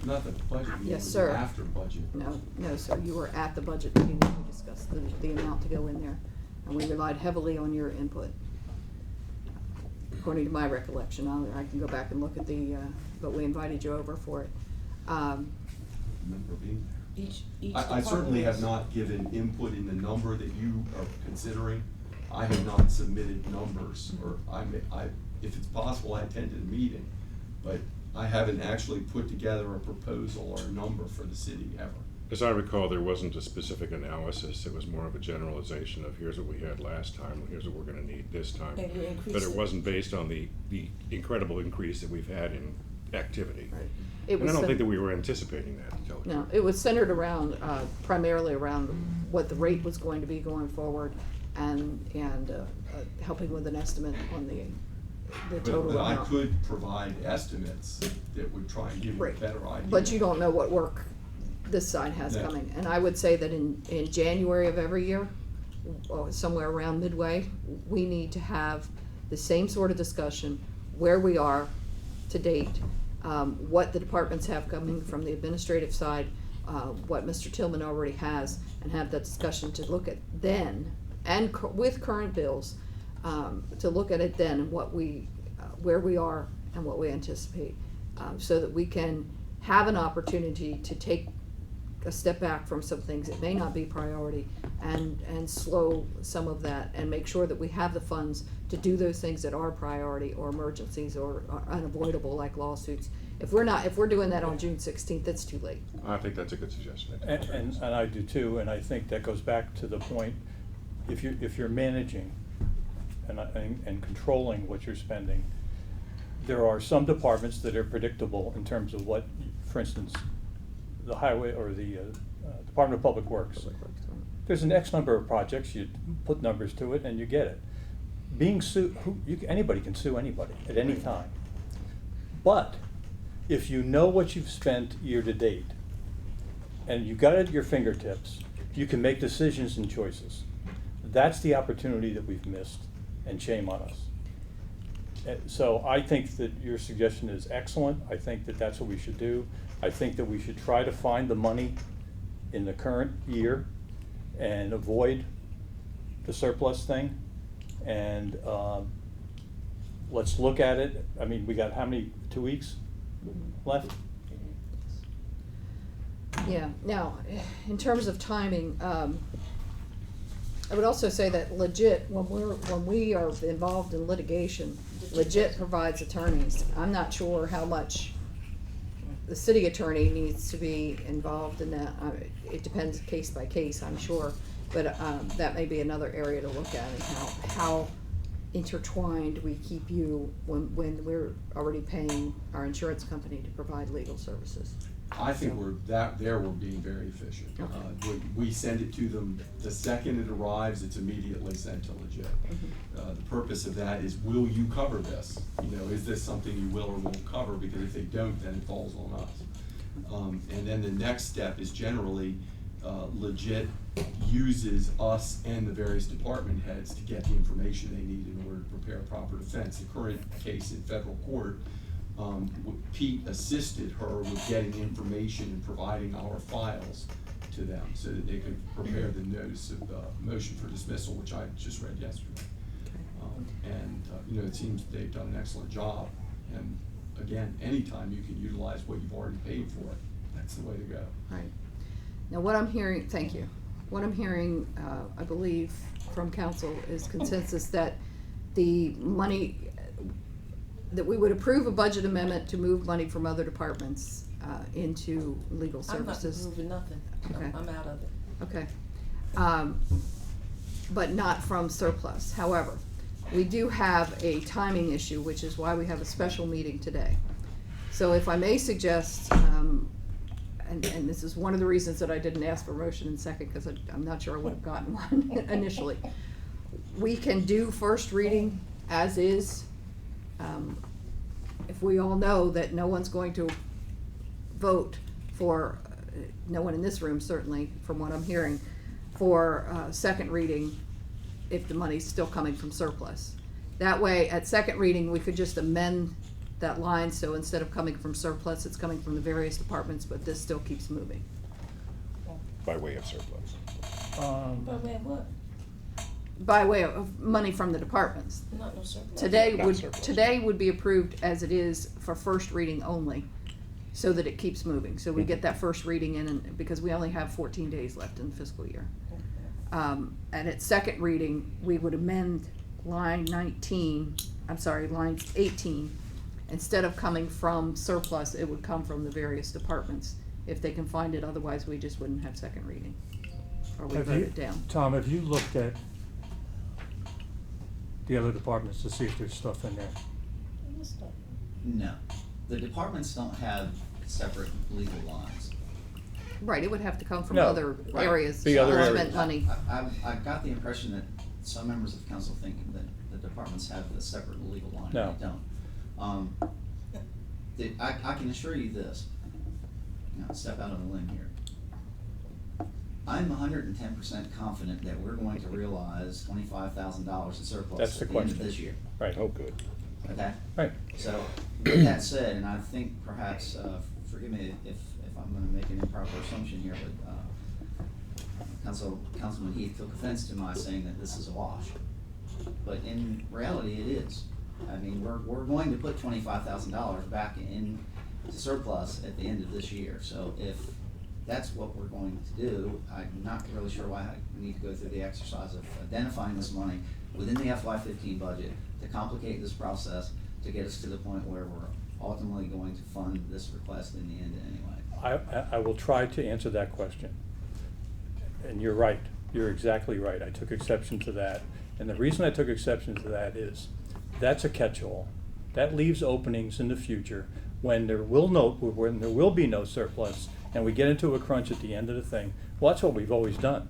[SPEAKER 4] not the budget meeting,
[SPEAKER 1] Yes,
[SPEAKER 4] it was
[SPEAKER 1] sir.
[SPEAKER 4] after budget.
[SPEAKER 1] no, sir, you were at the budget meeting when we discussed the amount to go in there. And we relied heavily on your input. According to my recollection, I can go back and look at but we invited you over for it.
[SPEAKER 4] I remember being there.
[SPEAKER 6] Each
[SPEAKER 4] I certainly
[SPEAKER 6] department
[SPEAKER 4] have
[SPEAKER 6] has-
[SPEAKER 4] not given input in the number that you are considering. I have not submitted numbers, or if it's possible, I attended a meeting, but I haven't actually put together a proposal or a number for the city ever.
[SPEAKER 5] As I recall, there wasn't a specific analysis. It was more of a generalization of here's what we had last time, here's what we're gonna need this time.
[SPEAKER 6] And you increased
[SPEAKER 5] But it
[SPEAKER 6] it.
[SPEAKER 5] wasn't based on the incredible increase that we've had in activity.
[SPEAKER 1] Right. It
[SPEAKER 5] And
[SPEAKER 1] was
[SPEAKER 5] I don't
[SPEAKER 1] cen-
[SPEAKER 5] think that we were anticipating that, to tell the
[SPEAKER 1] No,
[SPEAKER 5] truth.
[SPEAKER 1] it was centered around, primarily around what the rate was going to be going forward and helping with an estimate on the total
[SPEAKER 4] But I
[SPEAKER 1] amount.
[SPEAKER 4] could provide estimates that would try and give you a
[SPEAKER 1] Right.
[SPEAKER 4] better idea.
[SPEAKER 1] But you don't know what work this side has
[SPEAKER 4] No.
[SPEAKER 1] coming. And I would say that in January of every year, or somewhere around midway, we need to have the same sort of discussion, where we are to date, what the departments have coming from the administrative side, what Mr. Tillman already has, and have that discussion to look at then, and with current bills, to look at it then, and what where we are and what we anticipate, so that we can have an opportunity to take a step back from some things that may not be priority and slow some of that and make sure that we have the funds to do those things that are priority or emergencies or are unavoidable, like lawsuits. If we're doing that on June 16th, it's too late.
[SPEAKER 5] I think that's a good suggestion.
[SPEAKER 7] And I do too, and I think that goes back to the point, if you're managing and controlling what you're spending, there are some departments that are predictable in terms of what, for instance, the highway or the Department of Public Works. There's an X number of projects, you put numbers to it and you get it. Being sued, anybody can sue anybody at any time. But if you know what you've spent year to date, and you've got it at your fingertips, you can make decisions and choices. That's the opportunity that we've missed, and shame on us. So I think that your suggestion is excellent. I think that that's what we should do. I think that we should try to find the money in the current year and avoid the surplus thing. And let's look at it. I mean, we got how many, 2 weeks left?
[SPEAKER 1] Yeah, now, in terms of timing, I would also say that legit, when we are involved in litigation, legit provides attorneys. I'm not sure how much the city attorney needs to be involved in that. It depends case by case, I'm sure, but that may be another area to look at, and how intertwined we keep you when we're already paying our insurance company to provide legal services.
[SPEAKER 4] I think we're being very efficient.
[SPEAKER 1] Okay.
[SPEAKER 4] We send it to them, the second it arrives, it's immediately sent to Legit. The purpose of that is, will you cover this? You know, is this something you will or won't cover? Because if they don't, then it falls on us. And then the next step is generally, Legit uses us and the various department heads to get the information they need in order to prepare a proper defense. The current case in federal court, Pete assisted her with getting information and providing our files to them so that they could prepare the notice of motion for dismissal, which I just read yesterday. You know, it seems they've done an excellent job. And again, anytime you can utilize what you've already paid for, that's the way to go.
[SPEAKER 1] Right. Now, what I'm hearing, thank you. What I'm hearing, I believe, from council is consensus that the money, that we would approve a budget amendment to move money from other departments into legal services.
[SPEAKER 6] I'm not approving nothing.
[SPEAKER 1] Okay.
[SPEAKER 6] I'm out of it.
[SPEAKER 1] Okay. But not from surplus. However, we do have a timing issue, which is why we have a special meeting today. So if I may suggest, and this is one of the reasons that I didn't ask for motion in second, because I'm not sure I would have gotten one initially. We can do first reading as is. If we all know that no one's going to vote for, no one in this room certainly, from what I'm hearing, for second reading if the money's still coming from surplus. That way, at second reading, we could just amend that line, so instead of coming from surplus, it's coming from the various departments, but this still keeps moving.
[SPEAKER 5] By way of surplus.
[SPEAKER 6] But man, what?
[SPEAKER 1] By way of money from the departments.
[SPEAKER 6] Not no surplus.
[SPEAKER 5] Not surplus.
[SPEAKER 1] Today would be approved as it is for first reading only, so that it keeps moving. So we get that first reading in, and because we only have 14 days left in the fiscal year. And at second reading, we would amend line 18. Instead of coming from surplus, it would come from the various departments. If they can find it, otherwise we just wouldn't have second reading. Or we vote it down.
[SPEAKER 7] Tom, have you looked at the other departments to see if there's stuff in there?
[SPEAKER 2] No, the departments don't have separate legal lines.
[SPEAKER 1] Right, it would have to come from
[SPEAKER 7] No,
[SPEAKER 1] other
[SPEAKER 2] right.
[SPEAKER 1] areas,
[SPEAKER 7] Be other
[SPEAKER 1] unspent
[SPEAKER 7] areas.
[SPEAKER 1] money.
[SPEAKER 2] I got the impression that some members of council think that the departments have a separate legal line,
[SPEAKER 7] No.
[SPEAKER 2] and they don't. I can assure you this, now step out on a limb here. I'm 110% confident that we're going to realize $25,000 in surplus
[SPEAKER 7] That's the
[SPEAKER 2] at the end of
[SPEAKER 7] question.
[SPEAKER 2] this year,
[SPEAKER 7] Right,
[SPEAKER 5] Oh, good.
[SPEAKER 2] okay?
[SPEAKER 7] right.
[SPEAKER 2] So, with that said, and I think perhaps, forgive me if I'm gonna make an improper assumption here, but, Councilman Heath took offense to my saying that this is a wash. But in reality, it is. I mean, we're going to put $25,000 back in surplus at the end of this year. So if that's what we're going to do, I'm not really sure why I need to go through the exercise of identifying this money within the FY15 budget to complicate this process to get us to the point where we're ultimately going to fund this request in the end anyway.
[SPEAKER 7] I will try to answer that question. And you're right, you're exactly right. I took exception to that. And the reason I took exception to that is, that's a catch-all. That leaves openings in the future when there will be no surplus and we get into a crunch at the end of the thing. Well, that's what we've always done.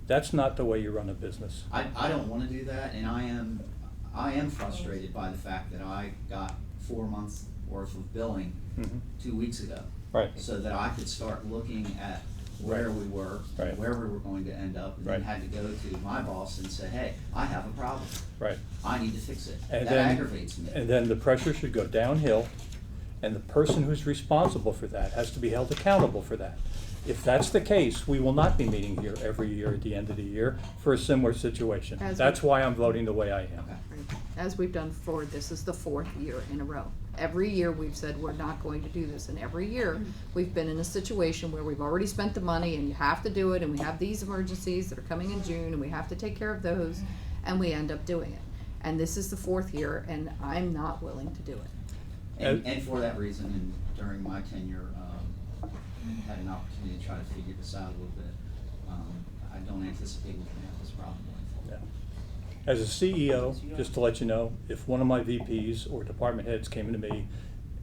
[SPEAKER 7] That's not the way you run a business.
[SPEAKER 2] I don't wanna do that, and I am frustrated by the fact that I got 4 months worth of billing
[SPEAKER 7] Mhm.
[SPEAKER 2] 2 weeks ago.
[SPEAKER 7] Right.
[SPEAKER 2] So that I could start looking at where we were,
[SPEAKER 7] Right.
[SPEAKER 2] where we were going to end up, and then
[SPEAKER 7] Right.
[SPEAKER 2] had to go to my boss and say, hey, I have a problem.
[SPEAKER 7] Right.
[SPEAKER 2] I need to fix it.
[SPEAKER 7] And
[SPEAKER 2] That
[SPEAKER 7] then-
[SPEAKER 2] aggravates me.
[SPEAKER 7] And then the pressure should go downhill, and the person who's responsible for that has to be held accountable for that. If that's the case, we will not be meeting here every year at the end of the year for a similar situation.
[SPEAKER 1] As
[SPEAKER 7] That's
[SPEAKER 1] we-
[SPEAKER 7] why I'm voting the way I am.
[SPEAKER 2] Okay.
[SPEAKER 1] Right. As we've done for, this is the 4th year in a row. Every year we've said we're not going to do this, and every year we've been in a situation where we've already spent the money and you have to do it, and we have these emergencies that are coming in June and we have to take care of those, and we end up doing it. And this is the 4th year, and I'm not willing to do it.
[SPEAKER 2] And for that reason, and during my tenure, had an opportunity to try to figure this out a little bit. I don't anticipate we're gonna have this problem going forward.
[SPEAKER 7] Yeah. As a CEO, just to let you know, if one of my VPs or department heads came to me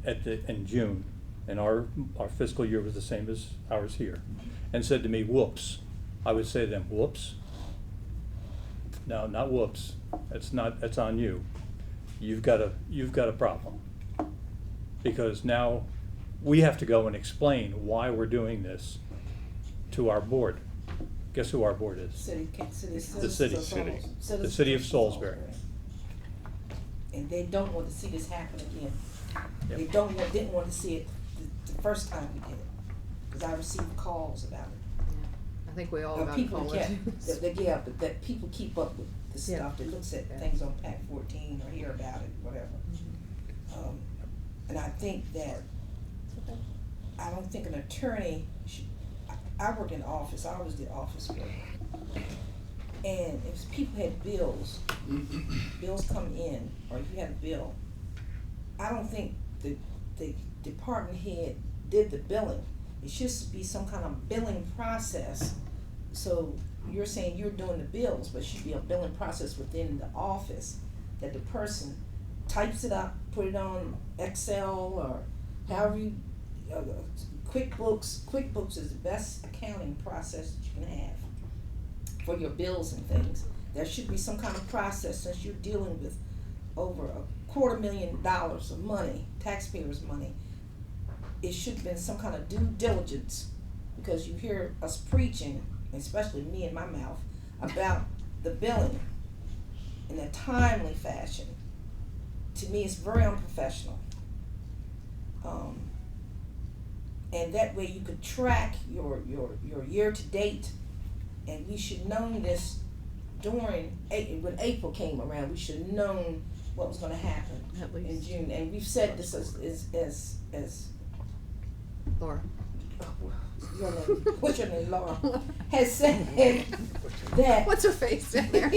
[SPEAKER 7] in June, and our fiscal year was the same as ours here, and said to me, whoops, I would say to them, whoops? No, not whoops. That's on you. You've got a problem. Because now we have to go and explain why we're doing this to our board. Guess who our board is? The city. The city of Salisbury.
[SPEAKER 6] And they don't want to see this happen again.
[SPEAKER 7] Yep.
[SPEAKER 6] They didn't want to see it the first time we did it, because I received calls about it.
[SPEAKER 1] I think we all
[SPEAKER 6] Or
[SPEAKER 1] got
[SPEAKER 6] people
[SPEAKER 1] called.
[SPEAKER 6] but that people keep up with the
[SPEAKER 1] Yeah.
[SPEAKER 6] stuff, that looks at
[SPEAKER 1] Yeah.
[SPEAKER 6] things on PAC 14 or hear about it, whatever. And I think that, I don't think an attorney should, I work in the office, I always did office work. And if people had bills come in, or if you had a bill, I don't think the department head did the billing. It should be some kind of billing process. So you're saying you're doing the bills, but it should be a billing process within the office, that the person types it up, put it on Excel or however you, QuickBooks is the best accounting process that you can have for your bills and things. There should be some kind of process, since you're dealing with over $250,000 of money, taxpayers' money. It should have been some kind of due diligence, because you hear us preaching, especially me in my mouth, about the billing in a timely fashion. To me, it's very unprofessional. And that way you could track your year to date, and we should known this when April came around. We should have known what was gonna happen
[SPEAKER 1] At least.
[SPEAKER 6] in June, and we've said this as
[SPEAKER 1] Laura.
[SPEAKER 6] your name, what's your name, Laura, has said that.
[SPEAKER 1] What's her face in there?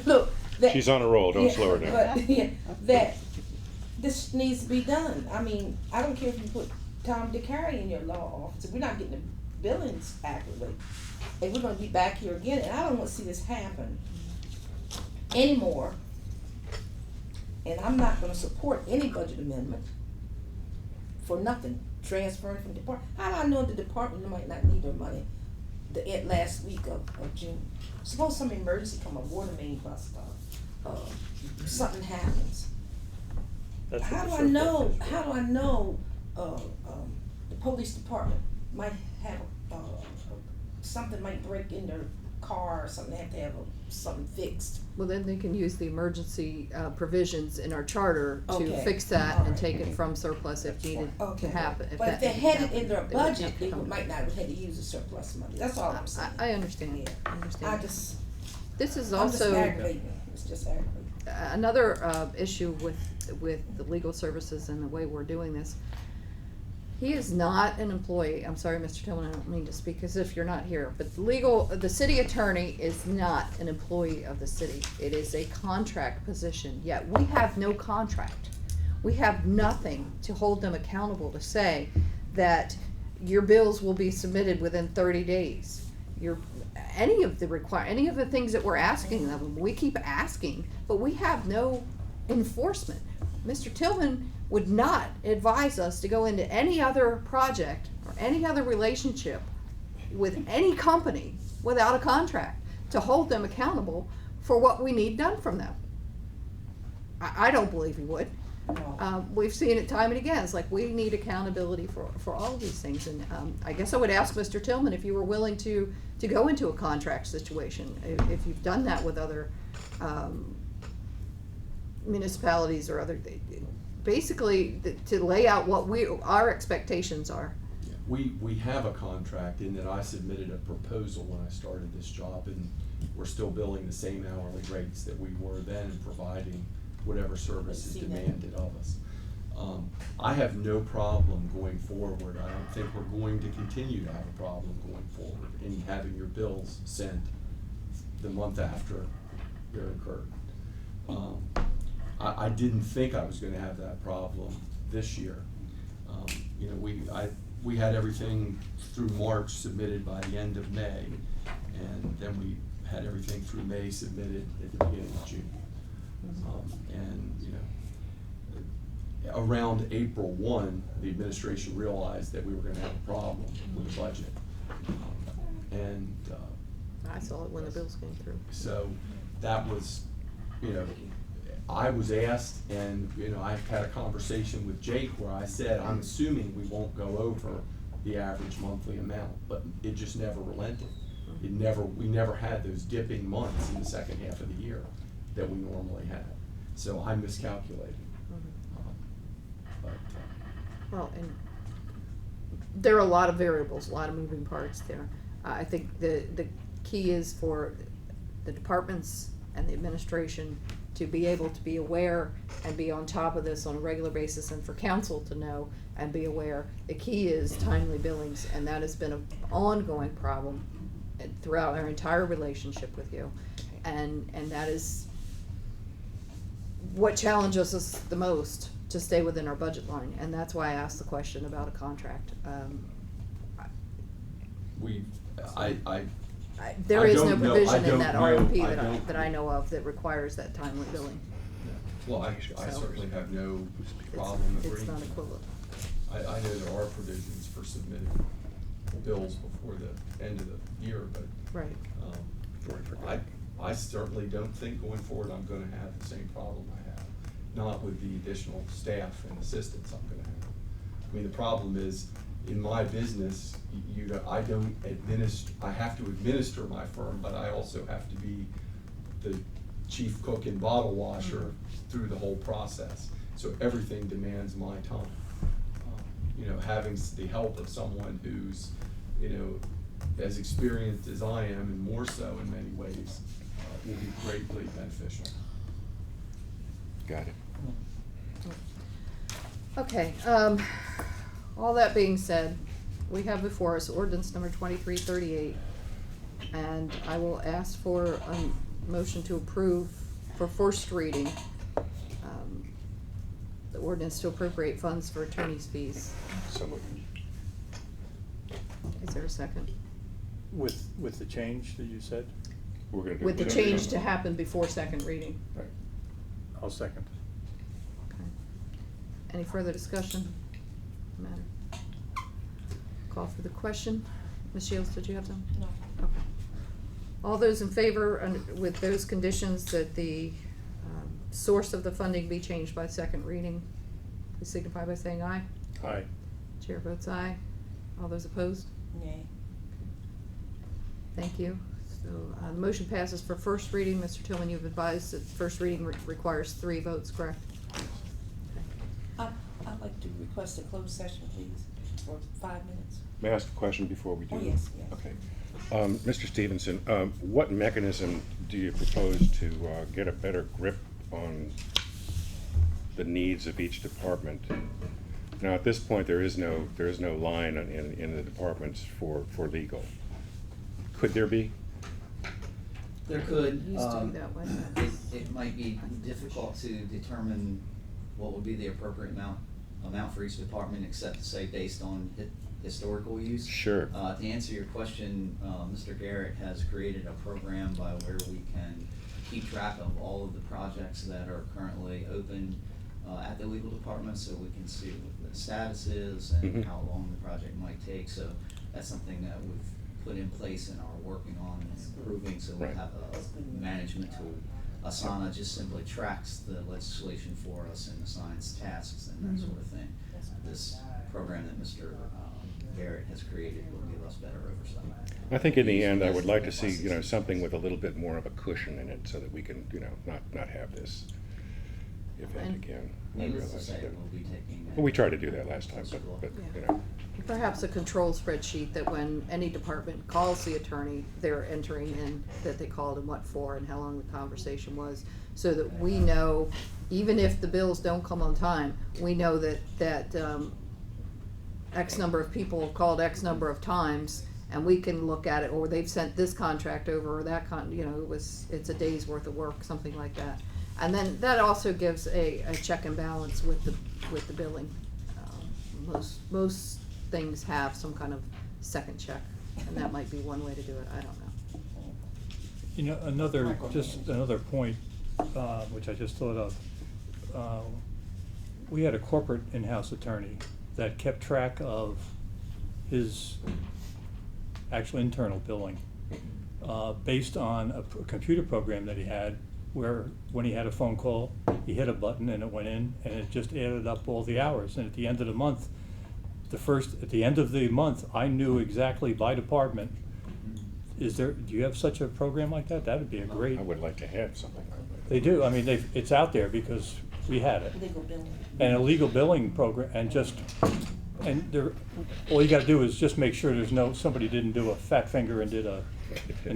[SPEAKER 6] Look, that.
[SPEAKER 5] She's on a roll, don't slow her down.
[SPEAKER 6] But, yeah, that this needs to be done. I mean, I don't care if you put Tom DeCarry in your law office, if we're not getting the billings accurately, and we're gonna be back here again, and I don't wanna see this happen anymore. And I'm not gonna support any budget amendment for nothing. transferring from department. How do I know the department might not need their money last week of June? Suppose some emergency come, a water main bust, something happens.
[SPEAKER 7] That's what
[SPEAKER 6] How
[SPEAKER 7] the
[SPEAKER 6] do I
[SPEAKER 7] surplus
[SPEAKER 6] know,
[SPEAKER 7] is for.
[SPEAKER 6] how do I know, the police department might have, something might break in their car or something, they have to have something fixed?
[SPEAKER 1] Well, then they can use the emergency provisions in our charter to
[SPEAKER 6] Okay.
[SPEAKER 1] fix that
[SPEAKER 6] All
[SPEAKER 1] and
[SPEAKER 6] right.
[SPEAKER 1] take it from surplus if needed
[SPEAKER 6] Okay.
[SPEAKER 1] to happen.
[SPEAKER 6] But if they had it in their
[SPEAKER 1] they wouldn't
[SPEAKER 6] budget,
[SPEAKER 1] have to
[SPEAKER 6] they
[SPEAKER 1] come.
[SPEAKER 6] might not have had to use the surplus money, that's all I'm saying.
[SPEAKER 1] I understand,
[SPEAKER 6] Yeah.
[SPEAKER 1] I understand.
[SPEAKER 6] This is
[SPEAKER 1] also
[SPEAKER 6] aggravating, it's just aggravating.
[SPEAKER 1] another issue with the legal services and the way we're doing this. He is not an employee. I'm sorry, Mr. Tillman, I don't mean to speak as if you're not here, but the city attorney is not an employee of the city. It is a contract position, yet we have no contract. We have nothing to hold them accountable to say that your bills will be submitted within 30 days. Any of the things that we're asking of them, we keep asking, but we have no enforcement. Mr. Tillman would not advise us to go into any other project or any other relationship with any company without a contract to hold them accountable for what we need done from them. I don't believe he would.
[SPEAKER 6] No.
[SPEAKER 1] We've seen it time and again. It's like we need accountability for all of these things. And I guess I would ask Mr. Tillman if you were willing to go into a contract situation, if you've done that with other municipalities or other, basically to lay out what our expectations are.
[SPEAKER 4] We have a contract in that I submitted a proposal when I started this job, and we're still billing the same hourly rates that we were then and providing whatever service is
[SPEAKER 6] See that.
[SPEAKER 4] demanded of us. I have no problem going forward. I don't think we're going to continue to have a problem going forward in having your bills sent the month after they're incurred. I didn't think I was gonna have that problem this year. You know, we had everything through March submitted by the end of May, and then we had everything through May submitted at the beginning of June. And, you know, around April 1, the administration realized that we were gonna have a problem with the budget.
[SPEAKER 1] I saw it when the bills came through.
[SPEAKER 4] So that was, you know, I was asked, and, you know, I've had a conversation with Jake where I said, I'm assuming we won't go over the average monthly amount, but it just never relented. We never had those dipping months in the second half of the year that we normally have. So I miscalculated.
[SPEAKER 1] Well, and there are a lot of variables, a lot of moving parts there. I think the key is for the departments and the administration to be able to be aware and be on top of this on a regular basis, and for council to know and be aware. The key is timely billings, and that has been an ongoing problem throughout our entire relationship with you. And that is what challenges us the most, to stay within our budget line, and that's why I asked the question about a contract. There is no
[SPEAKER 4] don't know-
[SPEAKER 1] provision
[SPEAKER 4] I
[SPEAKER 1] in that
[SPEAKER 4] don't know-
[SPEAKER 1] RFP
[SPEAKER 4] I
[SPEAKER 1] that
[SPEAKER 4] don't-
[SPEAKER 1] I know of that requires that timely billing.
[SPEAKER 4] Well, I
[SPEAKER 1] So-
[SPEAKER 4] certainly have no
[SPEAKER 1] It's-
[SPEAKER 4] problem
[SPEAKER 1] It's
[SPEAKER 4] agreeing.
[SPEAKER 1] not equivalent.
[SPEAKER 4] I know there are provisions for submitting bills before the end of the year, but
[SPEAKER 1] Right.
[SPEAKER 4] I certainly don't think going forward I'm gonna have the same problem I have, not with the additional staff and assistants I'm gonna have. I mean, the problem is, in my business, I have to administer my firm, but I also have to be the chief cook and bottle washer through the whole process. So everything demands my time. You know, having the help of someone who's, you know, as experienced as I am, and more so in many ways, will be greatly beneficial.
[SPEAKER 5] Got it.
[SPEAKER 1] Okay, all that being said, we have before us ordinance number 2338, and I will ask for a motion to approve for first reading, the ordinance to appropriate funds for attorney's fees.
[SPEAKER 5] So moved.
[SPEAKER 1] Is there a second?
[SPEAKER 7] With the change that you said?
[SPEAKER 5] We're gonna do
[SPEAKER 1] With the
[SPEAKER 5] whatever you
[SPEAKER 1] change
[SPEAKER 5] want.
[SPEAKER 1] to happen before second reading.
[SPEAKER 5] Right.
[SPEAKER 7] I'll second.
[SPEAKER 1] Okay. Any further discussion? Matter? Call for the question. Ms. Shields, did you have some?
[SPEAKER 6] No.
[SPEAKER 1] Okay. All those in favor, with those conditions that the source of the funding be changed by second reading, please signify by saying aye.
[SPEAKER 7] Aye.
[SPEAKER 1] Chair votes aye. All those opposed?
[SPEAKER 6] Nay.
[SPEAKER 1] Thank you. So, the motion passes for first reading. Mr. Tillman, you've advised that first reading requires 3 votes, correct?
[SPEAKER 6] I'd like to request a closed session, please, for 5 minutes.
[SPEAKER 5] May I ask a question before we do?
[SPEAKER 6] Oh, yes, yes.
[SPEAKER 5] Okay. Mr. Stevenson, what mechanism do you propose to get a better grip on the needs of each department? Now, at this point, there is no line in the departments for legal. Could there be?
[SPEAKER 2] There could,
[SPEAKER 1] Used to be that way.
[SPEAKER 2] it might be difficult to determine what would be the appropriate amount for each department, except to say based on historical use.
[SPEAKER 5] Sure.
[SPEAKER 2] To answer your question, Mr. Garrett has created a program by where we can keep track of all of the projects that are currently open at the legal department, so we can see what the status is and how long the project might take. So that's something that we've put in place and are working on and improving, so we
[SPEAKER 5] Right.
[SPEAKER 2] have a management tool. Asana just simply tracks the legislation for us and assigns tasks and that sort of thing. This program that Mr. Garrett has created will give us better oversight.
[SPEAKER 5] I think in the end, I would like to see, something with a little bit more of a cushion in it, so that we can, not have this event
[SPEAKER 1] And-
[SPEAKER 5] again. I
[SPEAKER 2] Needless to
[SPEAKER 5] realize
[SPEAKER 2] say,
[SPEAKER 5] that.
[SPEAKER 2] we'll be taking.
[SPEAKER 5] Well, we tried to do that last time, but
[SPEAKER 1] Yeah. Perhaps a control spreadsheet that when any department calls the attorney, they're entering in that they called and what for and how long the conversation was, so that we know, even if the bills don't come on time, we know that X number of people have called X number of times, and we can look at it, or they've sent this contract over, or that it's a day's worth of work, something like that. And then that also gives a check and balance with the billing. Most things have some kind of second check, and that might be one way to do it, I don't know.
[SPEAKER 7] Another point, which I just thought of. We had a corporate in-house attorney that kept track of his actual internal billing, based on a computer program that he had, where when he had a phone call, he hit a button and it went in, and it just added up all the hours, and at the end of the month, I knew exactly by department. Do you have such a program like that? That'd be a great.
[SPEAKER 5] I would like to have something like that.
[SPEAKER 7] They do, I mean, it's out there because we had it.
[SPEAKER 6] Legal billing.
[SPEAKER 7] And a legal billing program, all you gotta do is just make sure somebody didn't do a fat finger and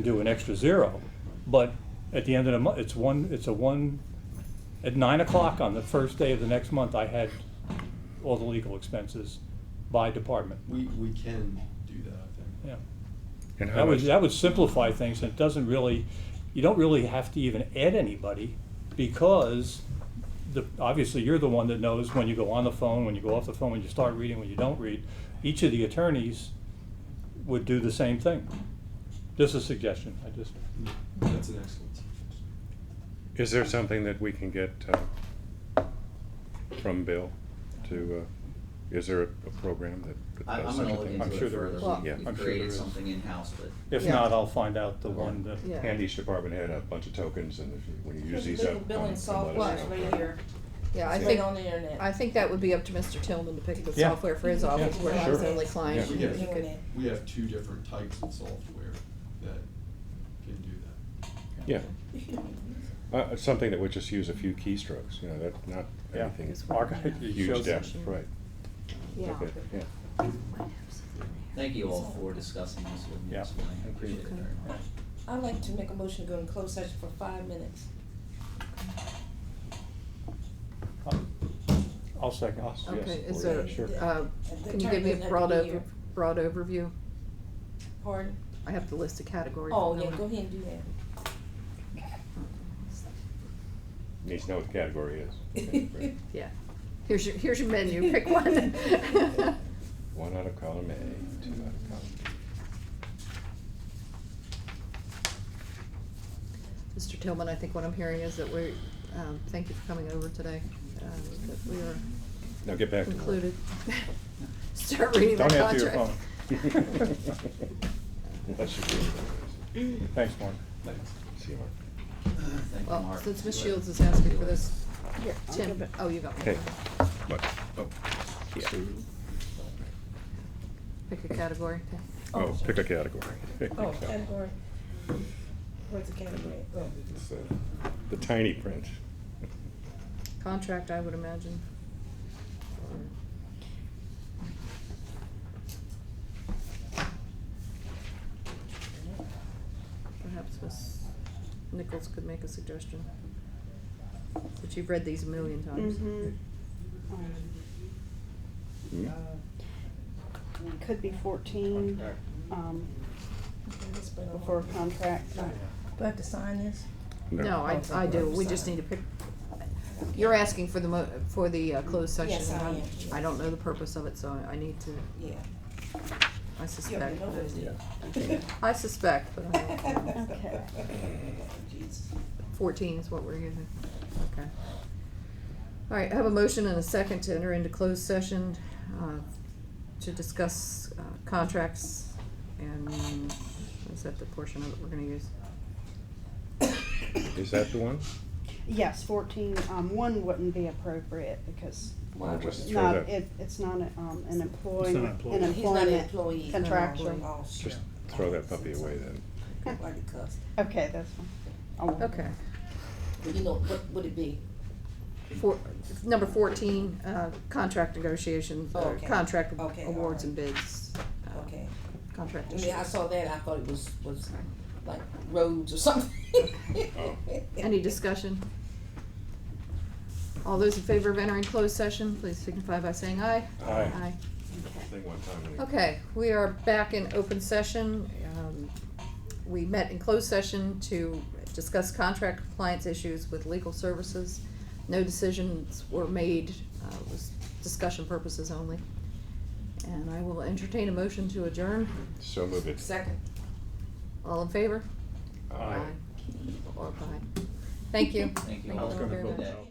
[SPEAKER 7] do an extra zero. But at the end of the month, at 9 o'clock on the first day of the next month, I had all the legal expenses by department.
[SPEAKER 4] We can do that, I think.
[SPEAKER 7] Yeah.
[SPEAKER 5] And how much?
[SPEAKER 7] That would simplify things, and you don't really have to even add anybody, because obviously you're the one that knows when you go on the phone, when you go off the phone, when you start reading, when you don't read. Each of the attorneys would do the same thing. Just a suggestion,
[SPEAKER 4] That's an excellent suggestion.
[SPEAKER 5] Is there something that we can get from Bill to, is there a program that does
[SPEAKER 2] I'm
[SPEAKER 5] such
[SPEAKER 2] gonna
[SPEAKER 5] a
[SPEAKER 2] look
[SPEAKER 5] thing?
[SPEAKER 2] into
[SPEAKER 7] I'm
[SPEAKER 2] it
[SPEAKER 7] sure there
[SPEAKER 2] further.
[SPEAKER 7] is.
[SPEAKER 1] Well,
[SPEAKER 5] Yeah,
[SPEAKER 2] We've
[SPEAKER 7] I'm sure
[SPEAKER 2] created
[SPEAKER 7] there is.
[SPEAKER 2] something in-house, but.
[SPEAKER 7] If
[SPEAKER 1] Yeah.
[SPEAKER 7] not, I'll find out the one that.
[SPEAKER 1] Yeah.
[SPEAKER 5] And each department had a bunch of tokens, and when you use these
[SPEAKER 6] Legal
[SPEAKER 5] up.
[SPEAKER 6] billing
[SPEAKER 5] let us
[SPEAKER 6] software
[SPEAKER 5] know.
[SPEAKER 6] is right here.
[SPEAKER 1] Yeah, I
[SPEAKER 6] It's
[SPEAKER 1] think,
[SPEAKER 6] right on the internet.
[SPEAKER 1] I think that would be up to Mr. Tillman to pick the
[SPEAKER 7] Yeah.
[SPEAKER 1] software for his office,
[SPEAKER 7] Yeah,
[SPEAKER 1] where I'm his
[SPEAKER 7] sure.
[SPEAKER 1] only client.
[SPEAKER 4] Yeah.
[SPEAKER 1] He could-
[SPEAKER 4] We have 2 different types of software that can do that.
[SPEAKER 5] Yeah. Something that would just use a few keystrokes, that, not
[SPEAKER 7] Yeah.
[SPEAKER 5] anything
[SPEAKER 7] It
[SPEAKER 5] huge
[SPEAKER 7] shows
[SPEAKER 5] depth,
[SPEAKER 1] it.
[SPEAKER 5] right.
[SPEAKER 1] Yeah.
[SPEAKER 5] Okay, yeah.
[SPEAKER 2] Thank you all for discussing this with me
[SPEAKER 7] Yeah.
[SPEAKER 2] this morning. I appreciate it
[SPEAKER 1] Okay.
[SPEAKER 2] very much.
[SPEAKER 6] I'd like to make a motion to go in closed session for 5 minutes.
[SPEAKER 7] I'll second.
[SPEAKER 1] Okay,
[SPEAKER 5] Yes,
[SPEAKER 1] is
[SPEAKER 5] or-
[SPEAKER 1] there,
[SPEAKER 5] sure.
[SPEAKER 6] The
[SPEAKER 1] can you give
[SPEAKER 6] attorney
[SPEAKER 1] me a
[SPEAKER 6] doesn't have
[SPEAKER 1] broad
[SPEAKER 6] to be here.
[SPEAKER 1] overview?
[SPEAKER 6] Pardon?
[SPEAKER 1] I have to list a category.
[SPEAKER 6] Oh,
[SPEAKER 1] for
[SPEAKER 6] yeah,
[SPEAKER 1] them.
[SPEAKER 6] go ahead and do that.
[SPEAKER 5] Needs to know what the category is. Okay, great.
[SPEAKER 1] Yeah. Here's your menu, pick one.
[SPEAKER 5] 1 out of column A, 2 out of column B.
[SPEAKER 1] Mr. Tillman, I think what I'm hearing is that thank you for coming over today, that we are
[SPEAKER 5] Now get back to work.
[SPEAKER 1] concluded. Start reading the
[SPEAKER 7] Don't
[SPEAKER 1] contract.
[SPEAKER 7] answer your phone.
[SPEAKER 5] That should be it.
[SPEAKER 7] Thanks, Mark.
[SPEAKER 4] Thanks.
[SPEAKER 5] See you, Mark.
[SPEAKER 2] Thank you,
[SPEAKER 1] Well,
[SPEAKER 2] Mark.
[SPEAKER 1] since Ms. Shields is asking for this, Tim, oh, you got one.
[SPEAKER 5] Hey, what? Oh, yeah.
[SPEAKER 1] Pick a category.
[SPEAKER 5] Oh, pick a category.
[SPEAKER 6] Oh, category. Where's the category? Oh.
[SPEAKER 5] It's, the tiny print.
[SPEAKER 1] Contract, I would imagine. Perhaps Ms. Nichols could make a suggestion. But you've read these a million times.
[SPEAKER 8] Mhm.
[SPEAKER 5] Hmm?
[SPEAKER 8] Could be 14, before contract.
[SPEAKER 6] Do I have to sign this?
[SPEAKER 1] No, I do, we just need to pick, you're asking for the closed session.
[SPEAKER 6] Yes, I
[SPEAKER 1] and
[SPEAKER 6] am.
[SPEAKER 1] I don't know the purpose of it, so I need to,
[SPEAKER 6] Yeah.
[SPEAKER 1] I
[SPEAKER 6] You
[SPEAKER 1] suspect.
[SPEAKER 6] already know what it is.
[SPEAKER 1] I suspect, but I don't know.
[SPEAKER 8] Okay.
[SPEAKER 6] Jesus.
[SPEAKER 1] 14 is what we're using. Okay. All right, I have a motion and a second to enter into closed session to discuss contracts, and is that the portion of it we're gonna use?
[SPEAKER 5] Is that the one?
[SPEAKER 8] Yes, 14, one wouldn't be appropriate because
[SPEAKER 5] Well, just
[SPEAKER 8] it's
[SPEAKER 5] throw
[SPEAKER 8] not,
[SPEAKER 5] that,
[SPEAKER 8] it's not an employee,
[SPEAKER 7] It's not employee.
[SPEAKER 8] an
[SPEAKER 6] He's not an
[SPEAKER 8] employment
[SPEAKER 6] employee. He's not an
[SPEAKER 8] contractual.
[SPEAKER 6] employee. Oh, shit.
[SPEAKER 5] just throw that puppy away then.
[SPEAKER 6] Why you cuss?
[SPEAKER 8] Okay, that's fine. I won't.
[SPEAKER 1] Okay.
[SPEAKER 6] Well, you know, what would it be?
[SPEAKER 1] Number 14, contract negotiations, or
[SPEAKER 6] Okay.
[SPEAKER 1] contract
[SPEAKER 6] Okay, all
[SPEAKER 1] awards
[SPEAKER 6] right.
[SPEAKER 1] and bids.
[SPEAKER 6] Okay.
[SPEAKER 1] Contract
[SPEAKER 6] I mean, I
[SPEAKER 1] issues.
[SPEAKER 6] saw that, I thought it was like roads or something.
[SPEAKER 5] Oh.
[SPEAKER 1] Any discussion? All those in favor of entering closed session, please signify by saying aye.
[SPEAKER 5] Aye. Thing one time when he-
[SPEAKER 1] Okay, we are back in open session. We met in closed session to discuss contract compliance issues with legal services. No decisions were made, it was discussion purposes only. And I will entertain a motion to adjourn.
[SPEAKER 5] So move it.
[SPEAKER 6] Second.
[SPEAKER 1] All in favor?
[SPEAKER 5] Aye.
[SPEAKER 1] Or aye. Thank you.
[SPEAKER 2] Thank you.
[SPEAKER 1] Thank
[SPEAKER 2] I was
[SPEAKER 1] you
[SPEAKER 2] gonna
[SPEAKER 1] very
[SPEAKER 2] vote
[SPEAKER 1] much.
[SPEAKER 2] no.